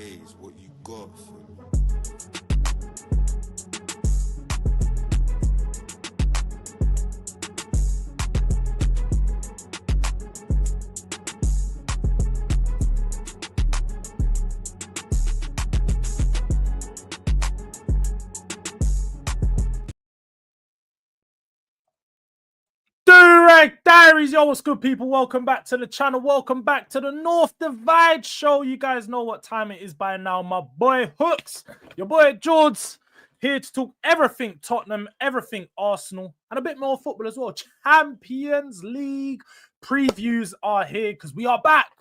Hey, is what you got for me. Durag Diaries, yo, what's good, people? Welcome back to the channel. Welcome back to the North Divide show. You guys know what time it is by now. My boy Hooks, your boy Jords, here to talk everything Tottenham, everything Arsenal, and a bit more football as well. Champions League previews are here because we are back.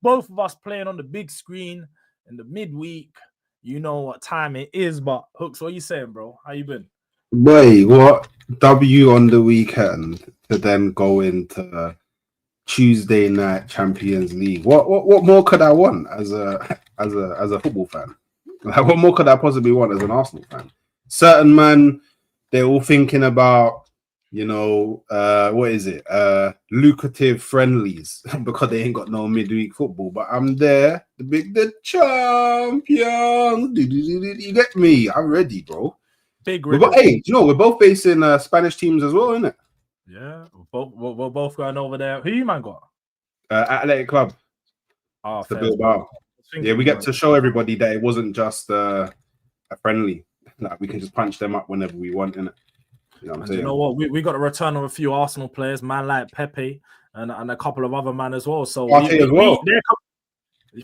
Both of us playing on the big screen in the midweek. You know what time it is, but Hooks, what are you saying, bro? How you been? Wait, what? W on the weekend to then go into Tuesday night Champions League. What more could I want as a football fan? Like, what more could I possibly want as an Arsenal fan? Certain man, they're all thinking about, what is it? Lucrative friendlies because they ain't got no midweek football. But I'm there, the champions. You get me? I'm ready, bro. Big We're both based in Spanish teams as well, isn't it? Yeah, we're both going over there. Who you man got? Athletic Club. Oh, To Bilbao. Yeah, we get to show everybody that it wasn't just a friendly. Like, we can just punch them up whenever we want, innit? You know what I'm saying? You know what? We got to return of a few Arsenal players, man like Pepe and a couple of other men as well. So Partey as well.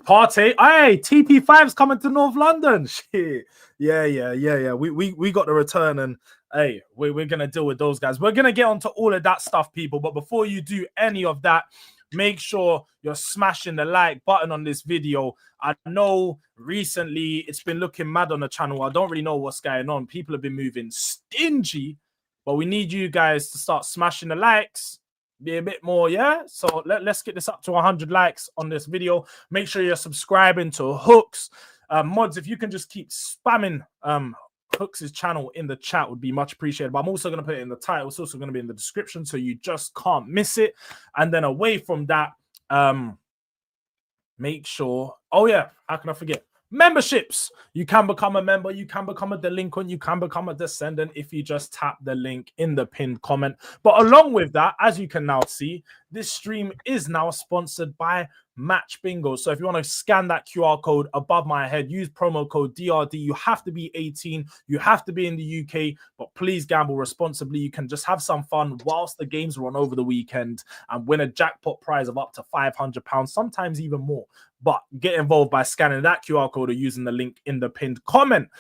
Partey, hey, TP5's coming to North London. Shit. Yeah. We got the return, and hey, we're gonna deal with those guys. We're gonna get onto all of that stuff, people. But before you do any of that, make sure you're smashing the like button on this video. I know recently it's been looking mad on the channel. I don't really know what's going on. People have been moving stingy, but we need you guys to start smashing the likes. Be a bit more, yeah? So let's get this up to 100 likes on this video. Make sure you're subscribing to Hooks. Mods, if you can just keep spamming Hooks' channel in the chat would be much appreciated. But I'm also going to put it in the title. It's also going to be in the description, so you just can't miss it. And then away from that, make sure... Oh, yeah, how can I forget? Memberships. You can become a member, you can become a delinquent, you can become a descendant if you just tap the link in the pinned comment. But along with that, as you can now see, this stream is now sponsored by Match Bingo. So if you want to scan that QR code above my head, use promo code DRD. You have to be 18, you have to be in the UK, but please gamble responsibly. You can just have some fun whilst the games run over the weekend and win a jackpot prize of up to £500, sometimes even more. But get involved by scanning that QR code or using the link in the pinned comment.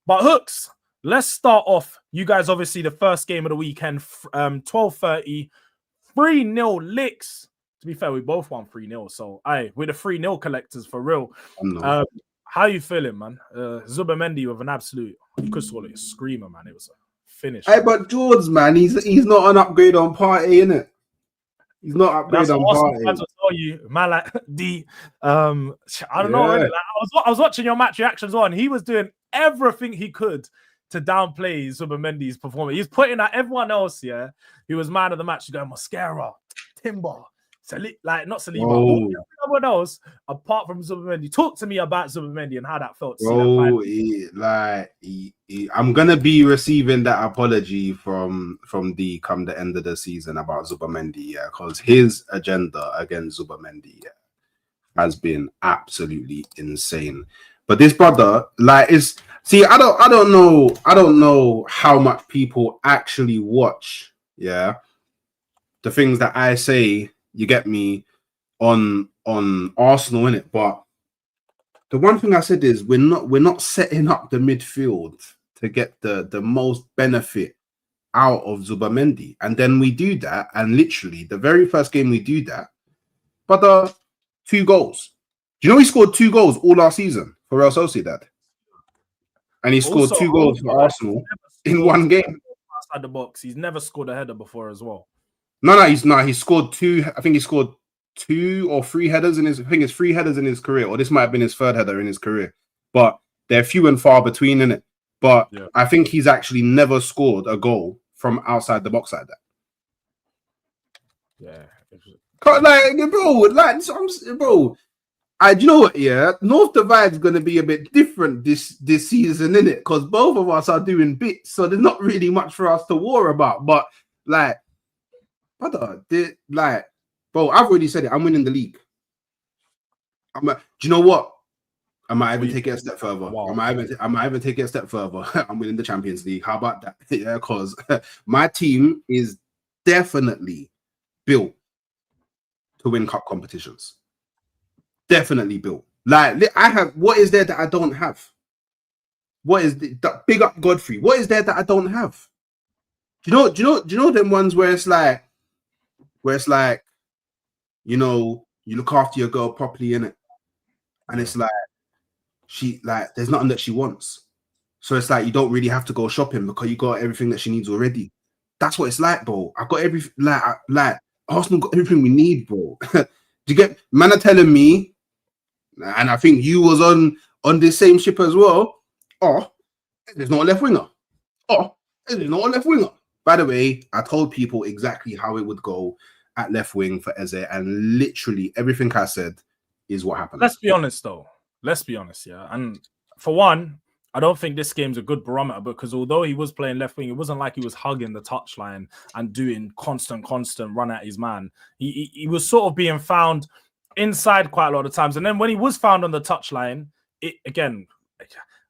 But Hooks, let's start off. You guys, obviously, the first game of the weekend, 12:30, 3-0 licks. To be fair, we both won 3-0. So, we're the 3-0 collectors for real. How you feeling, man? Zubamendi with an absolute, you could call it a screamer, man. It was a finish. Hey, but Jords, man, he's not an upgrade on Partey, innit? He's not upgrade on Partey. That's what I tell you, man. Like I don't know. Really. Like, I was watching your match reactions on. He was doing everything he could to downplay Zubamendi's performance. He's putting at everyone else. Yeah, he was man of the match. He's going Mascara, Timber, like not Saliba, everyone else apart from Zubamendi. Talk to me about Zubamendi and how that felt. I'm gonna be receiving that apology from D come the end of the season about Zubamendi, because his agenda against Zubamendi has been absolutely insane. But this brother, I don't know how much people actually watch, the things that I say. You get me on Arsenal, innit? But the one thing I said is we're not setting up the midfield to get the most benefit out of Zubamendi. And then we do that, and literally the very first game we do that, but 2 goals. Do you know he scored 2 goals all last season for Real Sociedad? And he scored 2 goals for Arsenal in one game. Outside the box. He's never scored a header before as well. No, he's not. He scored 2. I think he scored 2 or 3 headers in his. I think it's 3 headers in his career, or this might have been his 3rd header in his career. But they're few and far between, innit? But yeah. I think he's actually never scored a goal from outside the box like that. Yeah, bro. you know what? Yeah, North Divide's going to be a bit different this season, innit? Because both of us are doing bits, so there's not really much for us to war about. But like, brother, bro, I've already said it. I'm winning the league. Do you know what? I might even take it a step further. Wow. I might even take it a step further. I'm winning the Champions League. How about that? Yeah, because my team is definitely built to win cup competitions. Definitely built. Like I have. What is there that I don't have? What is the big up Godfrey? What is there that I don't have? Do you know them ones where it's like, you know, you look after your girl properly in it, and it's like there's nothing that she wants, so it's like you don't really have to go shopping because you got everything that she needs already. That's what it's like, bro. I got everything. Like Arsenal got everything we need, bro. Do you get? Man are telling me, and I think you was on this same ship as well. Oh, there's not a left winger. Oh, there's not a left winger. By the way, I told people exactly how it would go at left wing for Eze, and literally everything I said is what happened. Let's be honest, though. Let's be honest, yeah. And for one, I don't think this game's a good barometer because although he was playing left wing, it wasn't like he was hugging the touchline and doing constant run at his man. He was sort of being found inside quite a lot of times. And then when he was found on the touchline,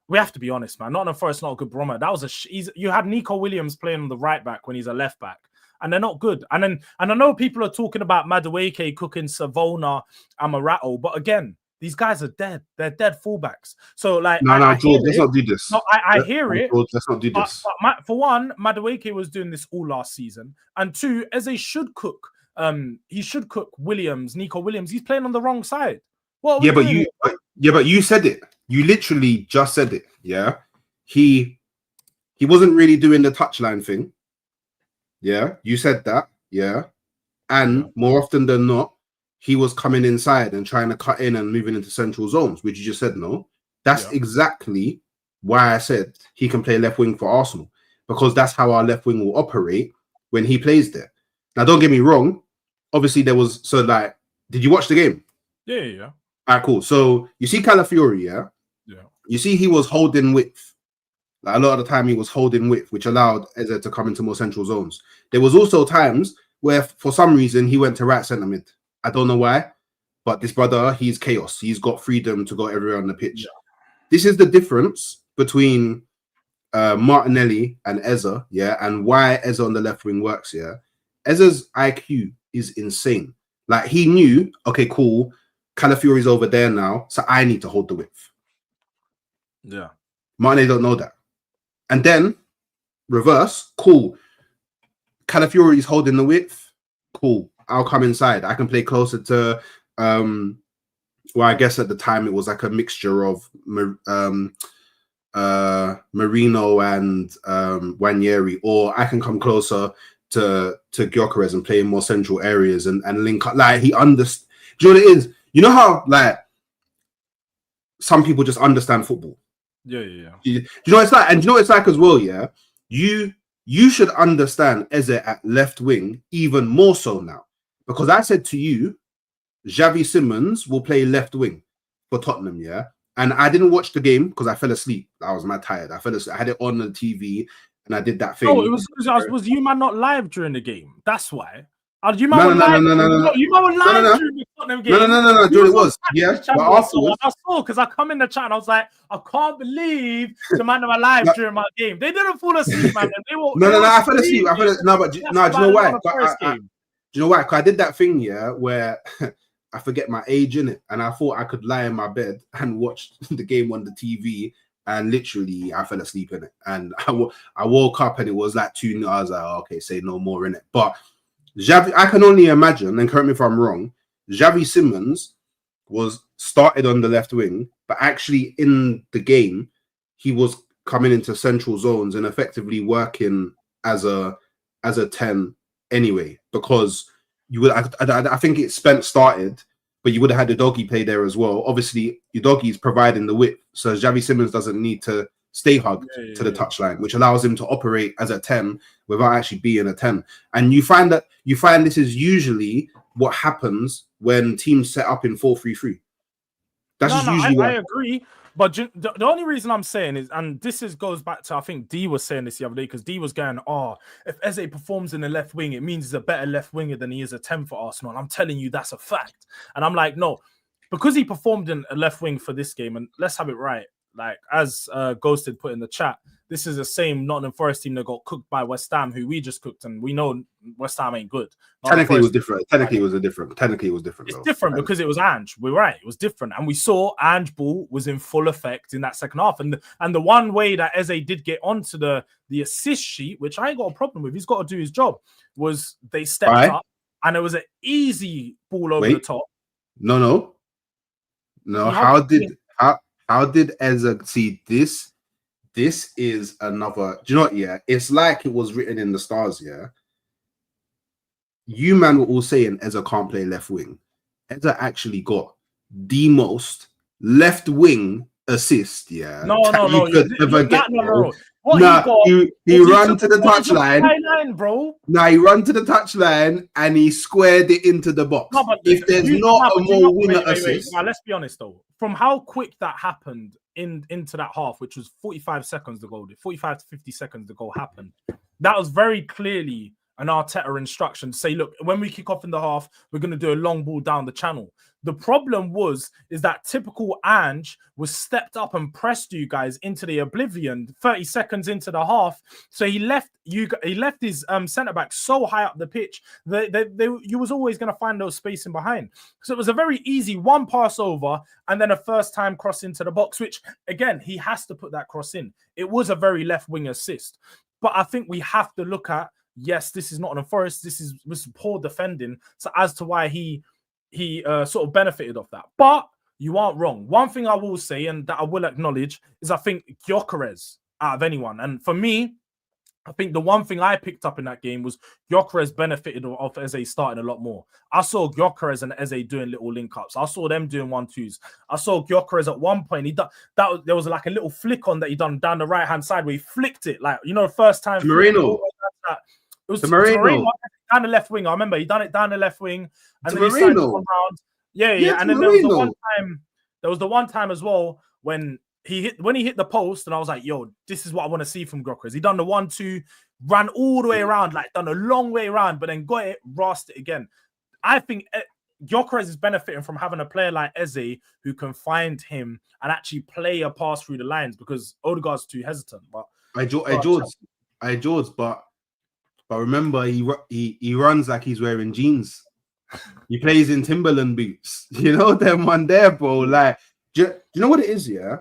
we have to be honest, man. Nottingham Forest not a good barometer. That was you had Nico Williams playing on the right back when he's a left back, and they're not good. And I know people are talking about Madueke cooking Savona Amarato, but again, these guys are dead. They're dead fullbacks. So like, George, let's not do this. No, I hear it. George, let's not do this. But for one, Madueke was doing this all last season, and two, Eze should cook. He should cook Williams, Nico Williams. He's playing on the wrong side. But you said it. You literally just said it. Yeah, he wasn't really doing the touchline thing. Yeah, you said that. Yeah, and more often than not, he was coming inside and trying to cut in and moving into central zones, which you just said no. That's exactly why I said he can play left wing for Arsenal, because that's how our left wing will operate when he plays there. Now, don't get me wrong. Obviously, did you watch the game? Yeah. All right, cool. So you see Calafiori, yeah? You see he was holding width. Like a lot of the time he was holding width, which allowed Eze to come into more central zones. There was also times where for some reason he went to right centre mid. I don't know why, but this brother, he's chaos. He's got freedom to go everywhere on the pitch. Yeah. This is the difference between Martinelli and Eze, yeah, and why Eze on the left wing works, yeah. Eze's IQ is insane. Like he knew, okay, cool, Calafiori's over there now, so I need to hold the width. Yeah. Martinelli don't know that. And then reverse, cool. Calafiori's holding the width, cool. I'll come inside. I can play closer to well, I guess at the time it was like a mixture of Marino and Wanyeri, or I can come closer to Gyökeres and play in more central areas and link up. Like he understands. Do you know what it is? You know how like some people just understand football. Yeah. Do you know what it's like? And do you know what it's like as well? Yeah, you should understand Eze at left wing even more so now, because I said to you, Xavi Simons will play left wing for Tottenham. Yeah, and I didn't watch the game because I fell asleep. I was mad tired. I fell asleep. I had it on the TV and I did that thing. Oh, it was you man not live during the game. That's why. You man were live during the Tottenham game. No. During it was. Yeah. But afterwards, I saw because I come in the chat and I was like, I can't believe the man were live during my game. They didn't fall asleep, man. They were. No. I fell asleep. No, do you know why? Do you know why? Because I did that thing, yeah, where I forget my age in it, and I thought I could lie in my bed and watch the game on the TV. And literally, I fell asleep in it. And I woke up and it was like 2-0. I was like, oh, okay, say no more in it. But Xavi, I can only imagine, and correct me if I'm wrong, Xavi Simons was started on the left wing, but actually in the game, he was coming into central zones and effectively working as a 10 anyway, because you would, I think it Spence started, but you would have had the doggy play there as well. Obviously, your doggy is providing the width, so Xavi Simons doesn't need to stay hugged to the touchline, which allows him to operate as a 10 without actually being a 10. And you find this is usually what happens when teams set up in 4-3-3. That's just usually I agree. But the only reason I'm saying is, and goes back to, I think D was saying this the other day, because D was going, if Eze performs in the left wing, it means he's a better left winger than he is a 10 for Arsenal. And I'm telling you, that's a fact. And I'm like, no, because he performed in a left wing for this game, and let's have it right. Like, as Ghosted put in the chat, this is the same Nottingham Forest team that got cooked by West Ham, who we just cooked, and we know West Ham ain't good. Technically, it was different. Technically, it was different. It's different because it was Ange. We're right. It was different, and we saw Ange ball was in full effect in that second half. And the one way that Eze did get onto the assist sheet, which I ain't got a problem with, he's got to do his job, was they stepped up, and it was an easy ball over the top. No. How did Eze see this? This is another. Do you know what? Yeah, it's like it was written in the stars. Yeah, you man were all saying Eze can't play left wing. Eze actually got the most left wing assist. Yeah, no. He ran to the touchline, bro. Now he ran to the touchline and he squared it into the box. No, but if there's not a more winner assist, now let's be honest though. From how quick that happened into that half, which was 45 seconds to go, 45 to 50 seconds to go happened. That was very clearly an Arteta instruction to say, look, when we kick off in the half, we're going to do a long ball down the channel. The problem is that typical Ange was stepped up and pressed you guys into the oblivion 30 seconds into the half. So he left his centre back so high up the pitch that you was always going to find those spacing behind. So it was a very easy one pass over and then a first time cross into the box, which again, he has to put that cross in. It was a very left wing assist. But I think we have to look at, yes, this is not Nottingham Forest. This is poor defending. So as to why he sort of benefited off that. But you aren't wrong. One thing I will say, and that I will acknowledge, is I think Gyökeres out of anyone. And for me, I think the one thing I picked up in that game was Gyökeres benefited off Eze starting a lot more. I saw Gyökeres and Eze doing little link-ups. I saw them doing 1-2s. I saw Gyökeres at one point. There was like a little flick on that he done down the right-hand side where he flicked it. Like, you know, the first time. Moreno. It was Moreno down the left wing. I remember he done it down the left wing, and then he started to come around. Yeah. And then there was the one time as well when he hit the post, and I was like, yo, this is what I want to see from Gyökeres. He done the 1-2, ran all the way around, like done a long way around, but then got it, rasped it again. I think Gyökeres is benefiting from having a player like Eze who can find him and actually play a pass through the lines, because Odegaard's too hesitant. But Jords, but remember, he runs like he's wearing jeans. He plays in Timberland boots. You know them one there, bro. Like, do you know what it is? Yeah,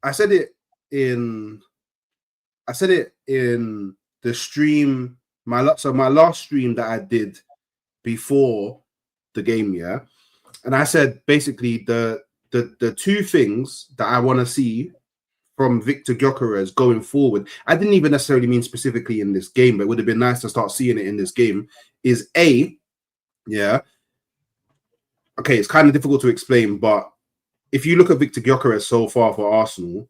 I said it in the stream. My last stream that I did before the game. Yeah, and I said basically the two things that I want to see from Victor Gyökeres going forward, I didn't even necessarily mean specifically in this game, but it would have been nice to start seeing it in this game, is okay, it's kind of difficult to explain, but if you look at Victor Gyökeres so far for Arsenal,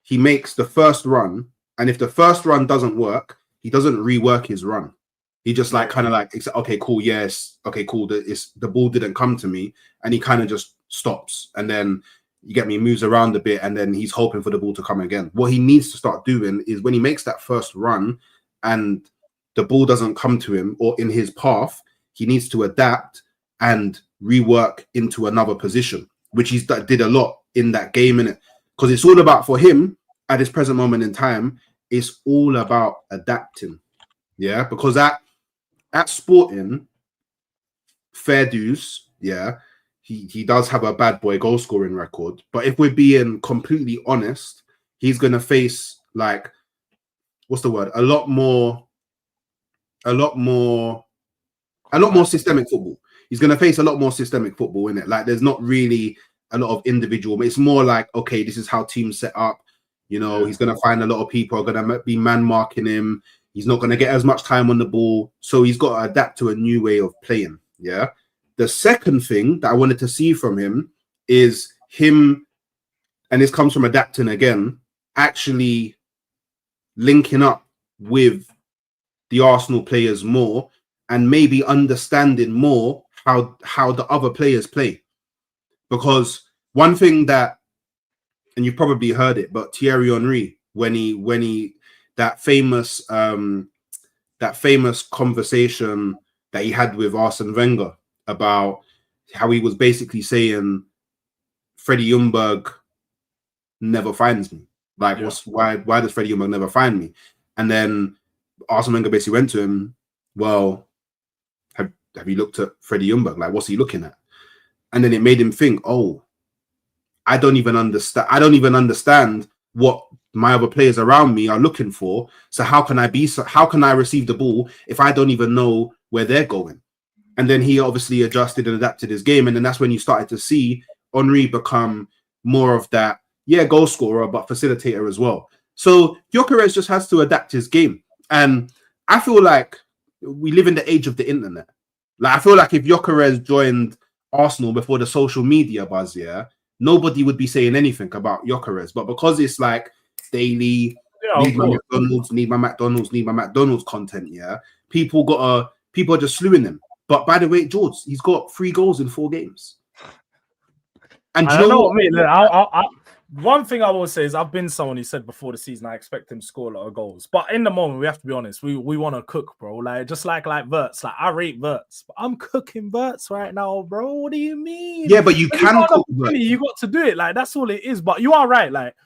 he makes the first run, and if the first run doesn't work, he doesn't rework his run. He just okay, cool, yes, okay, cool, the ball didn't come to me, and he kind of just stops, and then you get me, moves around a bit, and then he's hoping for the ball to come again. What he needs to start doing is when he makes that first run and the ball doesn't come to him or in his path, he needs to adapt and rework into another position, which he did a lot in that game, innit? Because it's all about, for him, at this present moment in time, it's all about adapting. Yeah, because at Sporting, fair dues, yeah, he does have a bad boy goal scoring record, but if we're being completely honest, he's gonna face, like, what's the word? A lot more systemic football. He's gonna face a lot more systemic football, in it. Like, there's not really a lot of individual, but it's more like, okay, this is how teams set up. You know, he's gonna find a lot of people are gonna be man marking him. He's not gonna get as much time on the ball, so he's got to adapt to a new way of playing. Yeah. The second thing that I wanted to see from him is him, and this comes from adapting again, actually linking up with the Arsenal players more and maybe understanding more how the other players play. Because one thing that, and you've probably heard it, but Thierry Henry, when he that famous conversation that he had with Arsene Wenger about how he was basically saying Freddie Ljungberg never finds me. Like, why does Freddie Ljungberg never find me? And then Arsene Wenger basically went to him, well, have you looked at Freddie Ljungberg? Like, what's he looking at? And then it made him think, oh, I don't even understand what my other players around me are looking for. So how can I receive the ball if I don't even know where they're going? And then he obviously adjusted and adapted his game. And then that's when you started to see Henry become more of that, goal scorer, but facilitator as well. So Gyökeres just has to adapt his game. And I feel like we live in the age of the internet. Like, I feel like if Gyökeres joined Arsenal before the social media buzz, nobody would be saying anything about Gyökeres. But because it's like daily, need my McDonald's content, people are just slewing them. But by the way, Jords, he's got 3 goals in 4 games. And I know what I mean. One thing I will say is I've been someone who said before the season I expect him to score a lot of goals. But in the moment, we have to be honest. We want to cook, bro. Like, just like Verts. Like, I rate Verts, but I'm cooking Verts right now, bro. What do you mean? Yeah, but you can cook Verts. You got to do it. Like, that's all it is. But you are right. Like,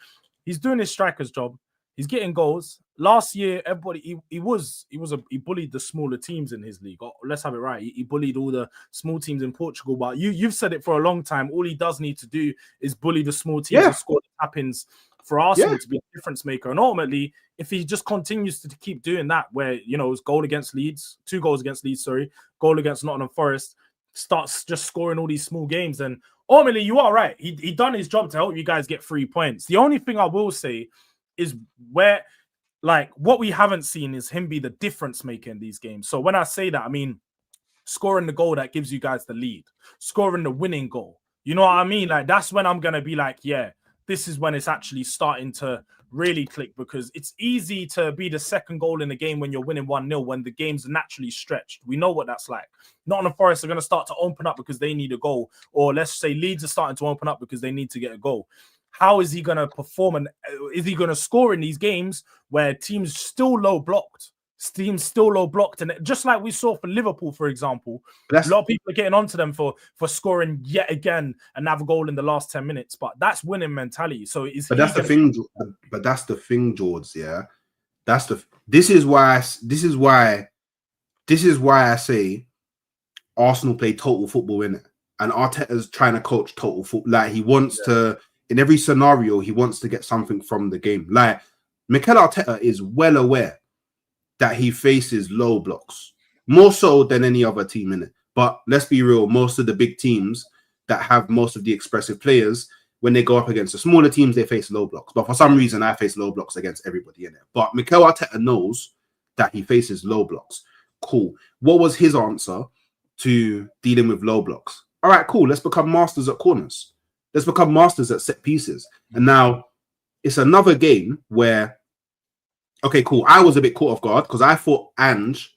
he's doing his striker's job. He's getting goals. Last year, everybody he bullied the smaller teams in his league. Oh, let's have it right. He bullied all the small teams in Portugal. But you've said it for a long time. All he does need to do is bully the small teams and score the tap-ins for Arsenal to be a difference maker. And ultimately, if he just continues to keep doing that, where it's goal against Leeds, 2 goals against Leeds, goal against Nottingham Forest, starts just scoring all these small games, then ultimately you are right. He done his job to help you guys get 3 points. The only thing I will say is where, like, what we haven't seen is him be the difference maker in these games. So when I say that, I mean scoring the goal that gives you guys the lead, scoring the winning goal. You know what I mean? Like, that's when I'm going to be like, this is when it's actually starting to really click, because it's easy to be the second goal in the game when you're winning 1-0 when the game's naturally stretched. We know what that's like. Nottingham Forest are going to start to open up because they need a goal, or let's say Leeds are starting to open up because they need to get a goal. How is he going to perform, and is he going to score in these games where teams still low blocked? And just like we saw for Liverpool, for example, a lot of people are getting onto them for scoring yet again another goal in the last 10 minutes. But that's winning mentality. So that's the thing, Jords. Yeah, this is why I say Arsenal play total football in it, and Arteta's trying to coach total football. Like, he wants to. In every scenario, he wants to get something from the game. Like, Mikel Arteta is well aware that he faces low blocks, more so than any other team in it. But let's be real, most of the big teams that have most of the expressive players, when they go up against the smaller teams, they face low blocks. But for some reason, I face low blocks against everybody in it. But Mikel Arteta knows that he faces low blocks. Cool. What was his answer to dealing with low blocks? All right, cool. Let's become masters at corners. Let's become masters at set pieces. And now it's another game where, okay, cool. I was a bit caught off guard because I thought Ange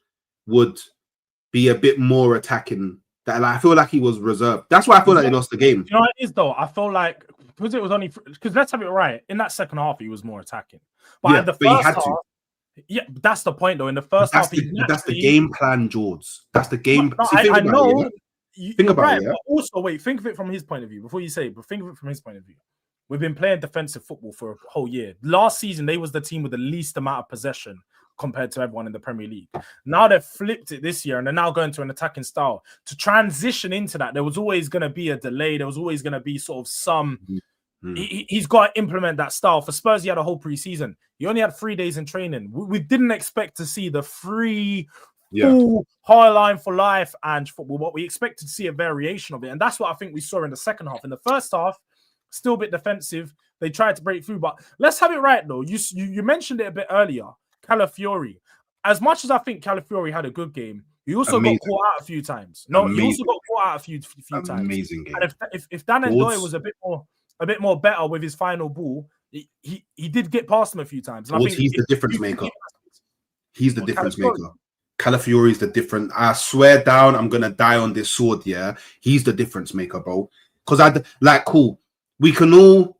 would be a bit more attacking. That, like, I feel like he was reserved. That's why I feel like he lost the game. You know what it is, though? I feel like because it was only because let's have it right. In that second half, he was more attacking. But in the first half, that's the point, though. In the first half, that's the game plan, Jords. That's the game. No, I know. It, think about it, but also, wait, think of it from his point of view before you say it, but think of it from his point of view. We've been playing defensive football for a whole year. Last season, they was the team with the least amount of possession compared to everyone in the Premier League. Now they've flipped it this year, and they're now going to an attacking style. To transition into that, there was always going to be a delay. There was always going to be sort of some... He's got to implement that style. For Spurs, he had a whole preseason. He only had 3 days in training. We didn't expect to see the full high line for life and football, but we expected to see a variation of it. And that's what I think we saw in the second half. In the first half, still a bit defensive. They tried to break through, but let's have it right, though. You mentioned it a bit earlier, Calafiori. As much as I think Calafiori had a good game, he also got caught out a few times. He also got caught out a few times. Amazing game. And if Dan Ndoye was a bit more better with his final ball, he did get past him a few times. And I think he's the difference maker. He's the difference maker. Calafiori is the difference. I swear down, I'm gonna die on this sword. Yeah, he's the difference maker, bro. Because cool. we can all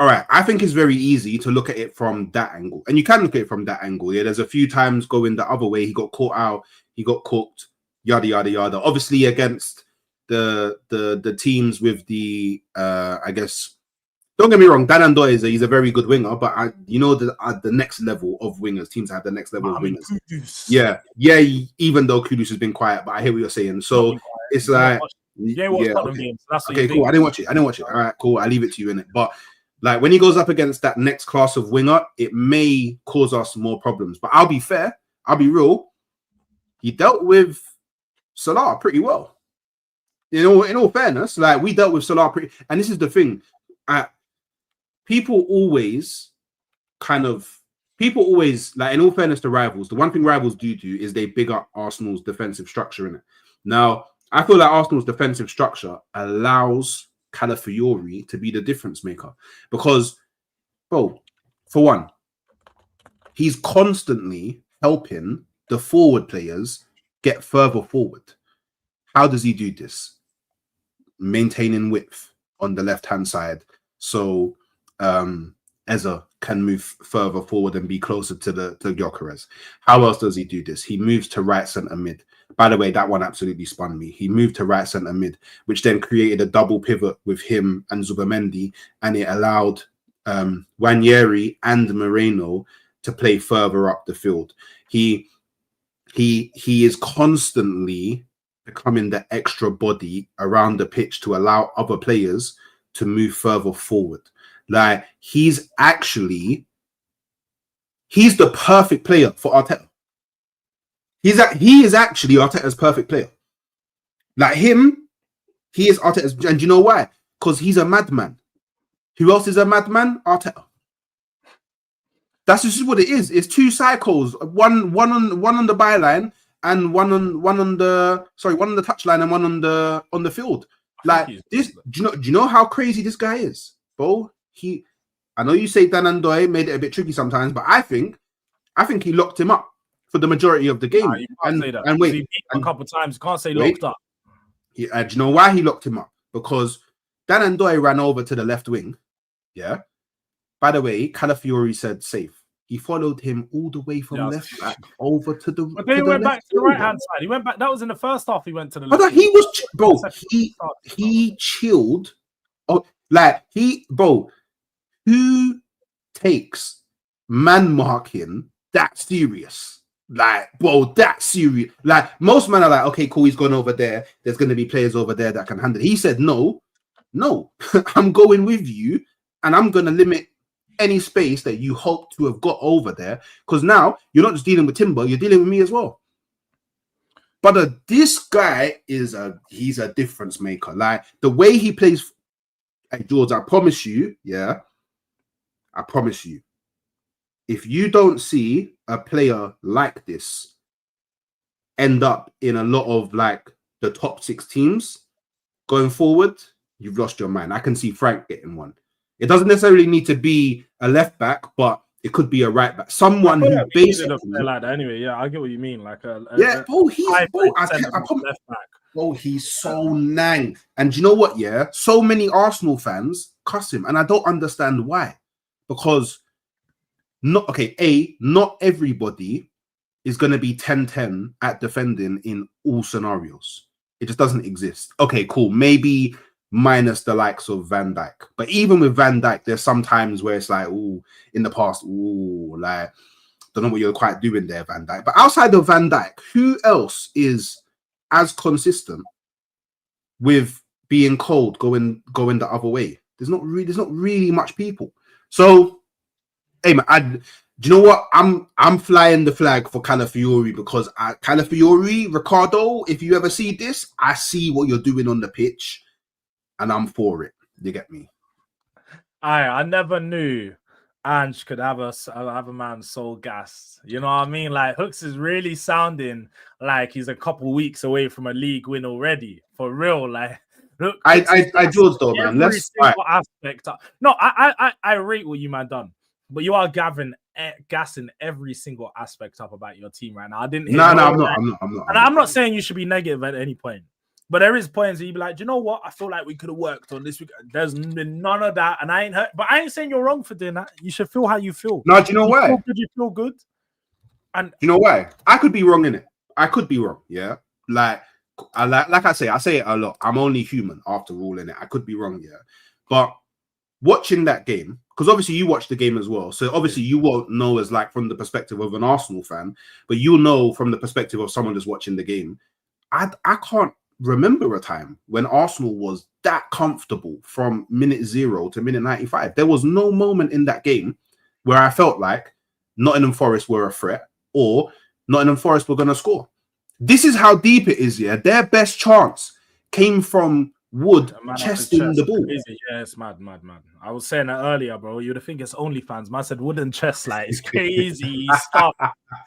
right. I think it's very easy to look at it from that angle, and you can look at it from that angle. Yeah, there's a few times going the other way. He got caught out. He got cooked. Yada yada yada. Obviously, against the teams with the I guess. Don't get me wrong. Dan Andoy he's a very good winger, but the next level of wingers, teams have the next level of wingers. Kudus. Yeah. Even though Kudus has been quiet, but I hear what you're saying. So it's like, games. That's okay, cool. I didn't watch it. All right, cool. I leave it to you in it. But like when he goes up against that next class of winger, it may cause us more problems. But I'll be fair. I'll be real. He dealt with Salah pretty well. In all fairness, like we dealt with Salah pretty. And this is the thing. People always, like, in all fairness to rivals, the one thing rivals do is they big up Arsenal's defensive structure in it. Now, I feel like Arsenal's defensive structure allows Calafiori to be the difference maker because, bro, for one, he's constantly helping the forward players get further forward. How does he do this? Maintaining width on the left-hand side. So Eza can move further forward and be closer to Gyökeres. How else does he do this? He moves to right centre mid. By the way, that one absolutely spun me. He moved to right centre mid, which then created a double pivot with him and Zubamendi, and it allowed Nwaneri and Moreno to play further up the field. He is constantly becoming the extra body around the pitch to allow other players to move further forward. Like he's the perfect player for Arteta. He is actually Arteta's perfect player. Like him, he is Arteta's, and you know why? Because he's a madman. Who else is a madman? Arteta. That's just what it is. It's two cycles, one on the byline and one on the touchline and one on the field. Like this, do you know how crazy this guy is, bro? I know you say Dan Andoy made it a bit tricky sometimes, but I think he locked him up for the majority of the game. Nah, you can't say that. And wait, he beat him a couple of times. You can't say locked up. Do you know why he locked him up? Because Dan Andoy ran over to the left wing. Yeah. By the way, Calafiori said safe. He followed him all the way from left back over to the. But then he went back to the right hand side. He went back. That was in the first half. He went to the left. But he was, bro. He chilled. Oh, like who takes man marking that serious? Like, bro, that serious. Like, most men are like, okay, cool, he's gone over there. There's going to be players over there that can handle it. He said, no, I'm going with you and I'm going to limit any space that you hope to have got over there. Because now you're not just dealing with Timber, you're dealing with me as well. But this guy he's a difference maker. Like, the way he plays, hey, Jords, I promise you, if you don't see a player like this end up in a lot of like the top 6 teams going forward, you've lost your mind. I can see Frank getting one. It doesn't necessarily need to be a left back, but it could be a right back. Someone who basically like that. Anyway, yeah, I get what you mean. Like he's so nang. And you know what? Yeah, so many Arsenal fans cuss him, and I don't understand why. Because not everybody is going to be 10-10 at defending in all scenarios. It just doesn't exist. Okay, cool. Maybe minus the likes of Van Dijk. But even with Van Dijk, there's some times where it's like, in the past, like, don't know what you're quite doing there, Van Dijk. But outside of Van Dijk, who else is as consistent with being cold, going the other way? There's not really much people. So, hey man, do you know what? I'm flying the flag for Calafiori because Calafiori, Ricardo, if you ever see this, I see what you're doing on the pitch. And I'm for it. You get me? I never knew Ange could have a man so gassed. You know what I mean? Like, Hooks is really sounding like he's a couple weeks away from a league win already. For real. Like, look, I Jords though, man. Let's aspect. No, I rate what you man done, but you are gassing every single aspect up about your team right now. I didn't hear. No, I'm not. And I'm not saying you should be negative at any point. But there is points where you be like, do you know what? I feel like we could have worked on this week. There's been none of that, and I ain't hurt. But I ain't saying you're wrong for doing that. You should feel how you feel. No, do you know why? You feel good. And do you know why? I could be wrong in it. I could be wrong. Yeah, like I say it a lot. I'm only human after all in it. I could be wrong. Yeah, but watching that game, because obviously you watched the game as well, so obviously you won't know as like from the perspective of an Arsenal fan, but you'll know from the perspective of someone that's watching the game. I can't remember a time when Arsenal was that comfortable from minute 0 to minute 95. There was no moment in that game where I felt like Nottingham Forest were a threat or Nottingham Forest were going to score. This is how deep it is. Yeah, their best chance came from Wood chesting the ball. Crazy. Yeah, it's mad. I was saying that earlier, bro. You'd think it's OnlyFans. Man said Wood and chest, like it's crazy stuff.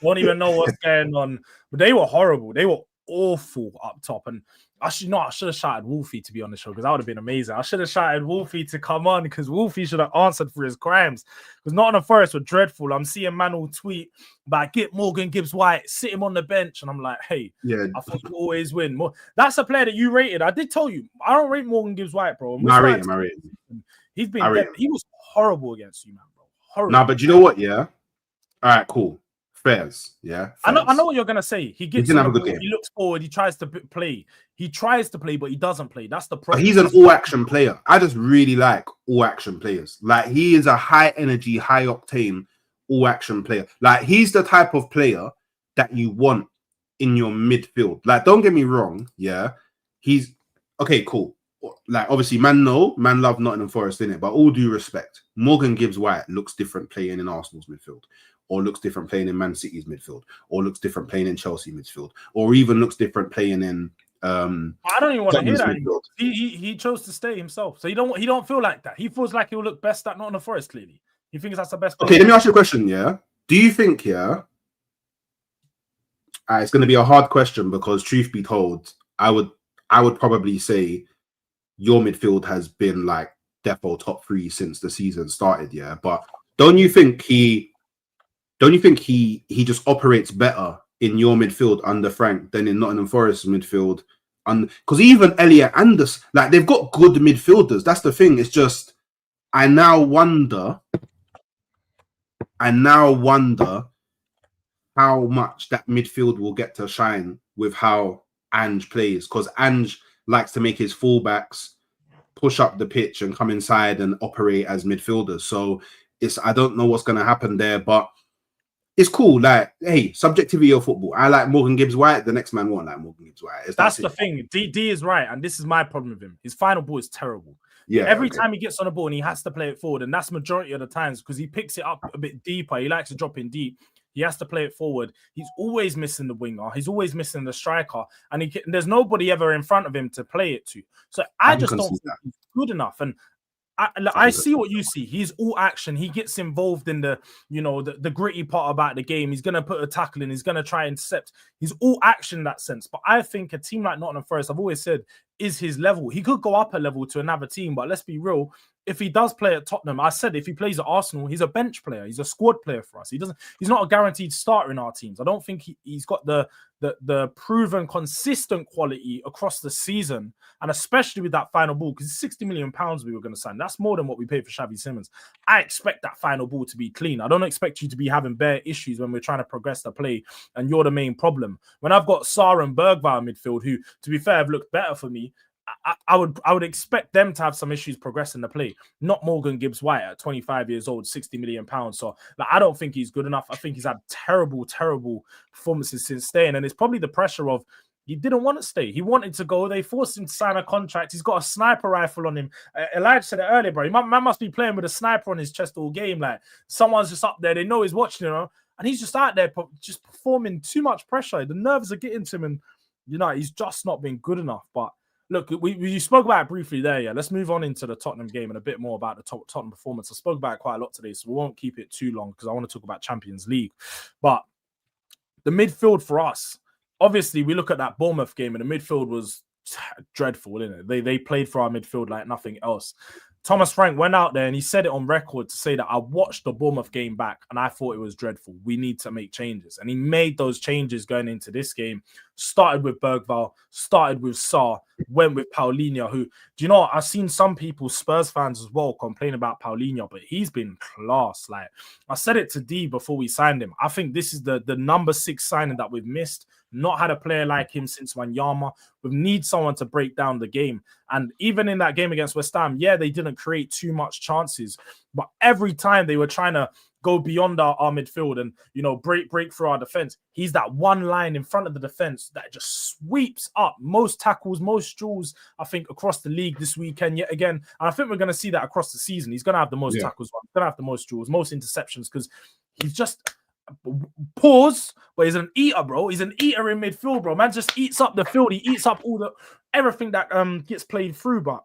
Don't even know what's going on. But they were horrible. They were awful up top. And I should have shouted Wolfie to be on the show because that would have been amazing. I should have shouted Wolfie to come on because Wolfie should have answered for his crimes. Because Nottingham Forest were dreadful. I'm seeing Manuel tweet about get Morgan Gibbs-White, sit him on the bench. And I'm like, hey, yeah, I thought you always win. That's a player that you rated. I did tell you, I don't rate Morgan Gibbs-White, bro. No, I rate him. He's been he was horrible against you, man, bro. Horrible. Nah, but you know what, yeah? All right, cool. Fairs, yeah. Fairs. I know what you're gonna say. He gets have a good game. He looks forward. He tries to play. He tries to play, but he doesn't play. That's the problem. But he's an all-action player. I just really like all-action players. Like he is a high-energy, high-octane all-action player. Like he's the type of player that you want in your midfield. Like, don't get me wrong, yeah. He's okay, cool. Like obviously, man love Nottingham Forest in it. But all due respect, Morgan Gibbs-White looks different playing in Arsenal's midfield, or looks different playing in Man City's midfield, or looks different playing in Chelsea midfield, or even looks different playing in. I don't even want to hear that. He chose to stay himself, so he don't feel like that. He feels like he'll look best at Nottingham Forest. Clearly, he thinks that's the best. Okay, let me ask you a question. Yeah, do you think? Yeah, it's going to be a hard question because, truth be told, I would probably say your midfield has been like defo top 3 since the season started. Yeah, but don't you think he just operates better in your midfield under Frank than in Nottingham Forest's midfield? Because even Elliot Anderson, like they've got good midfielders. That's the thing. It's just I now wonder how much that midfield will get to shine with how Ange plays. Because Ange likes to make his fullbacks push up the pitch and come inside and operate as midfielders. So I don't know what's going to happen there, but it's cool. Like, hey, subjectivity of football. I like Morgan Gibbs-White. The next man won't like Morgan Gibbs-White. That's the thing. D is right, and this is my problem with him. His final ball is terrible. Yeah. Every time he gets on the ball and he has to play it forward, and that's majority of the times because he picks it up a bit deeper. He likes to drop in deep. He has to play it forward. He's always missing the winger. He's always missing the striker, and there's nobody ever in front of him to play it to. So I just don't think he's good enough. And I see what you see. He's all action. He gets involved in the gritty part about the game. He's going to put a tackle in. He's going to try and intercept. He's all action in that sense. But I think a team like Nottingham Forest, I've always said, is his level. He could go up a level to another team, but let's be real. If he does play at Tottenham, I said if he plays at Arsenal, he's a bench player. He's a squad player for us. He's not a guaranteed starter in our teams. I don't think he's got the proven consistent quality across the season, and especially with that final ball, because it's £60 million we were going to sign. That's more than what we paid for Xavi Simons. I expect that final ball to be clean. I don't expect you to be having bare issues when we're trying to progress the play, and you're the main problem. When I've got Sarr and Bergvall midfield, who, to be fair, have looked better for me, I would expect them to have some issues progressing the play, not Morgan Gibbs-White at 25 years old, £60 million. So I don't think he's good enough. I think he's had terrible performances since staying, and it's probably the pressure of he didn't want to stay. He wanted to go. They forced him to sign a contract. He's got a sniper rifle on him. Elijah said it earlier, bro. Man must be playing with a sniper on his chest all game. Like someone's just up there. They know he's watching, and he's just out there just performing too much pressure. The nerves are getting to him, and he's just not been good enough. But look, we spoke about it briefly there. Yeah, let's move on into the Tottenham game and a bit more about the Tottenham performance. I spoke about it quite a lot today, so we won't keep it too long because I want to talk about Champions League. But the midfield for us, obviously, we look at that Bournemouth game and the midfield was dreadful, isn't it? They played for our midfield like nothing else. Thomas Frank went out there and he said it on record to say that I watched the Bournemouth game back and I thought it was dreadful. We need to make changes. And he made those changes going into this game. Started with Bergvall, started with Sarr, went with Paulinho, who, do you know what? I've seen some people, Spurs fans as well, complain about Paulinho, but he's been class. Like, I said it to D before we signed him. I think this is the number 6 signing that we've missed. Not had a player like him since Wanyama. We need someone to break down the game. And even in that game against West Ham, yeah, they didn't create too much chances, but every time they were trying to go beyond our midfield and, you know, break through our defense, he's that one line in front of the defense that just sweeps up most tackles, most duels, I think, across the league this weekend yet again. And I think we're going to see that across the season. He's going to have the most tackles, he's going to have the most duels, most interceptions, because he's just... Pause, but he's an eater, bro. He's an eater in midfield, bro. Man just eats up the field. He eats up everything that gets played through. But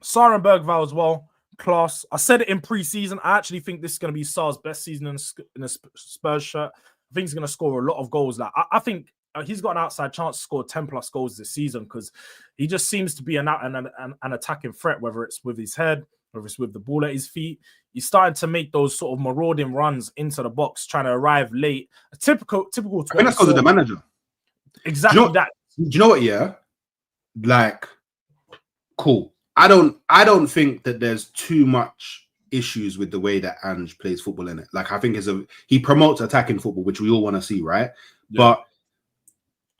Sarr and Bergvall as well, class. I said it in pre-season. I actually think this is going to be Sarr's best season in a Spurs shirt. I think he's going to score a lot of goals. Like, I think he's got an outside chance to score 10 plus goals this season, because he just seems to be an attacking threat, whether it's with his head, whether it's with the ball at his feet. He's starting to make those sort of marauding runs into the box, trying to arrive late. A typical. I think that's because of the manager. Exactly that. Do you know what? Yeah, like, cool. I don't think that there's too much issues with the way that Ange plays football in it. Like, I think he promotes attacking football, which we all want to see, right? Yeah. But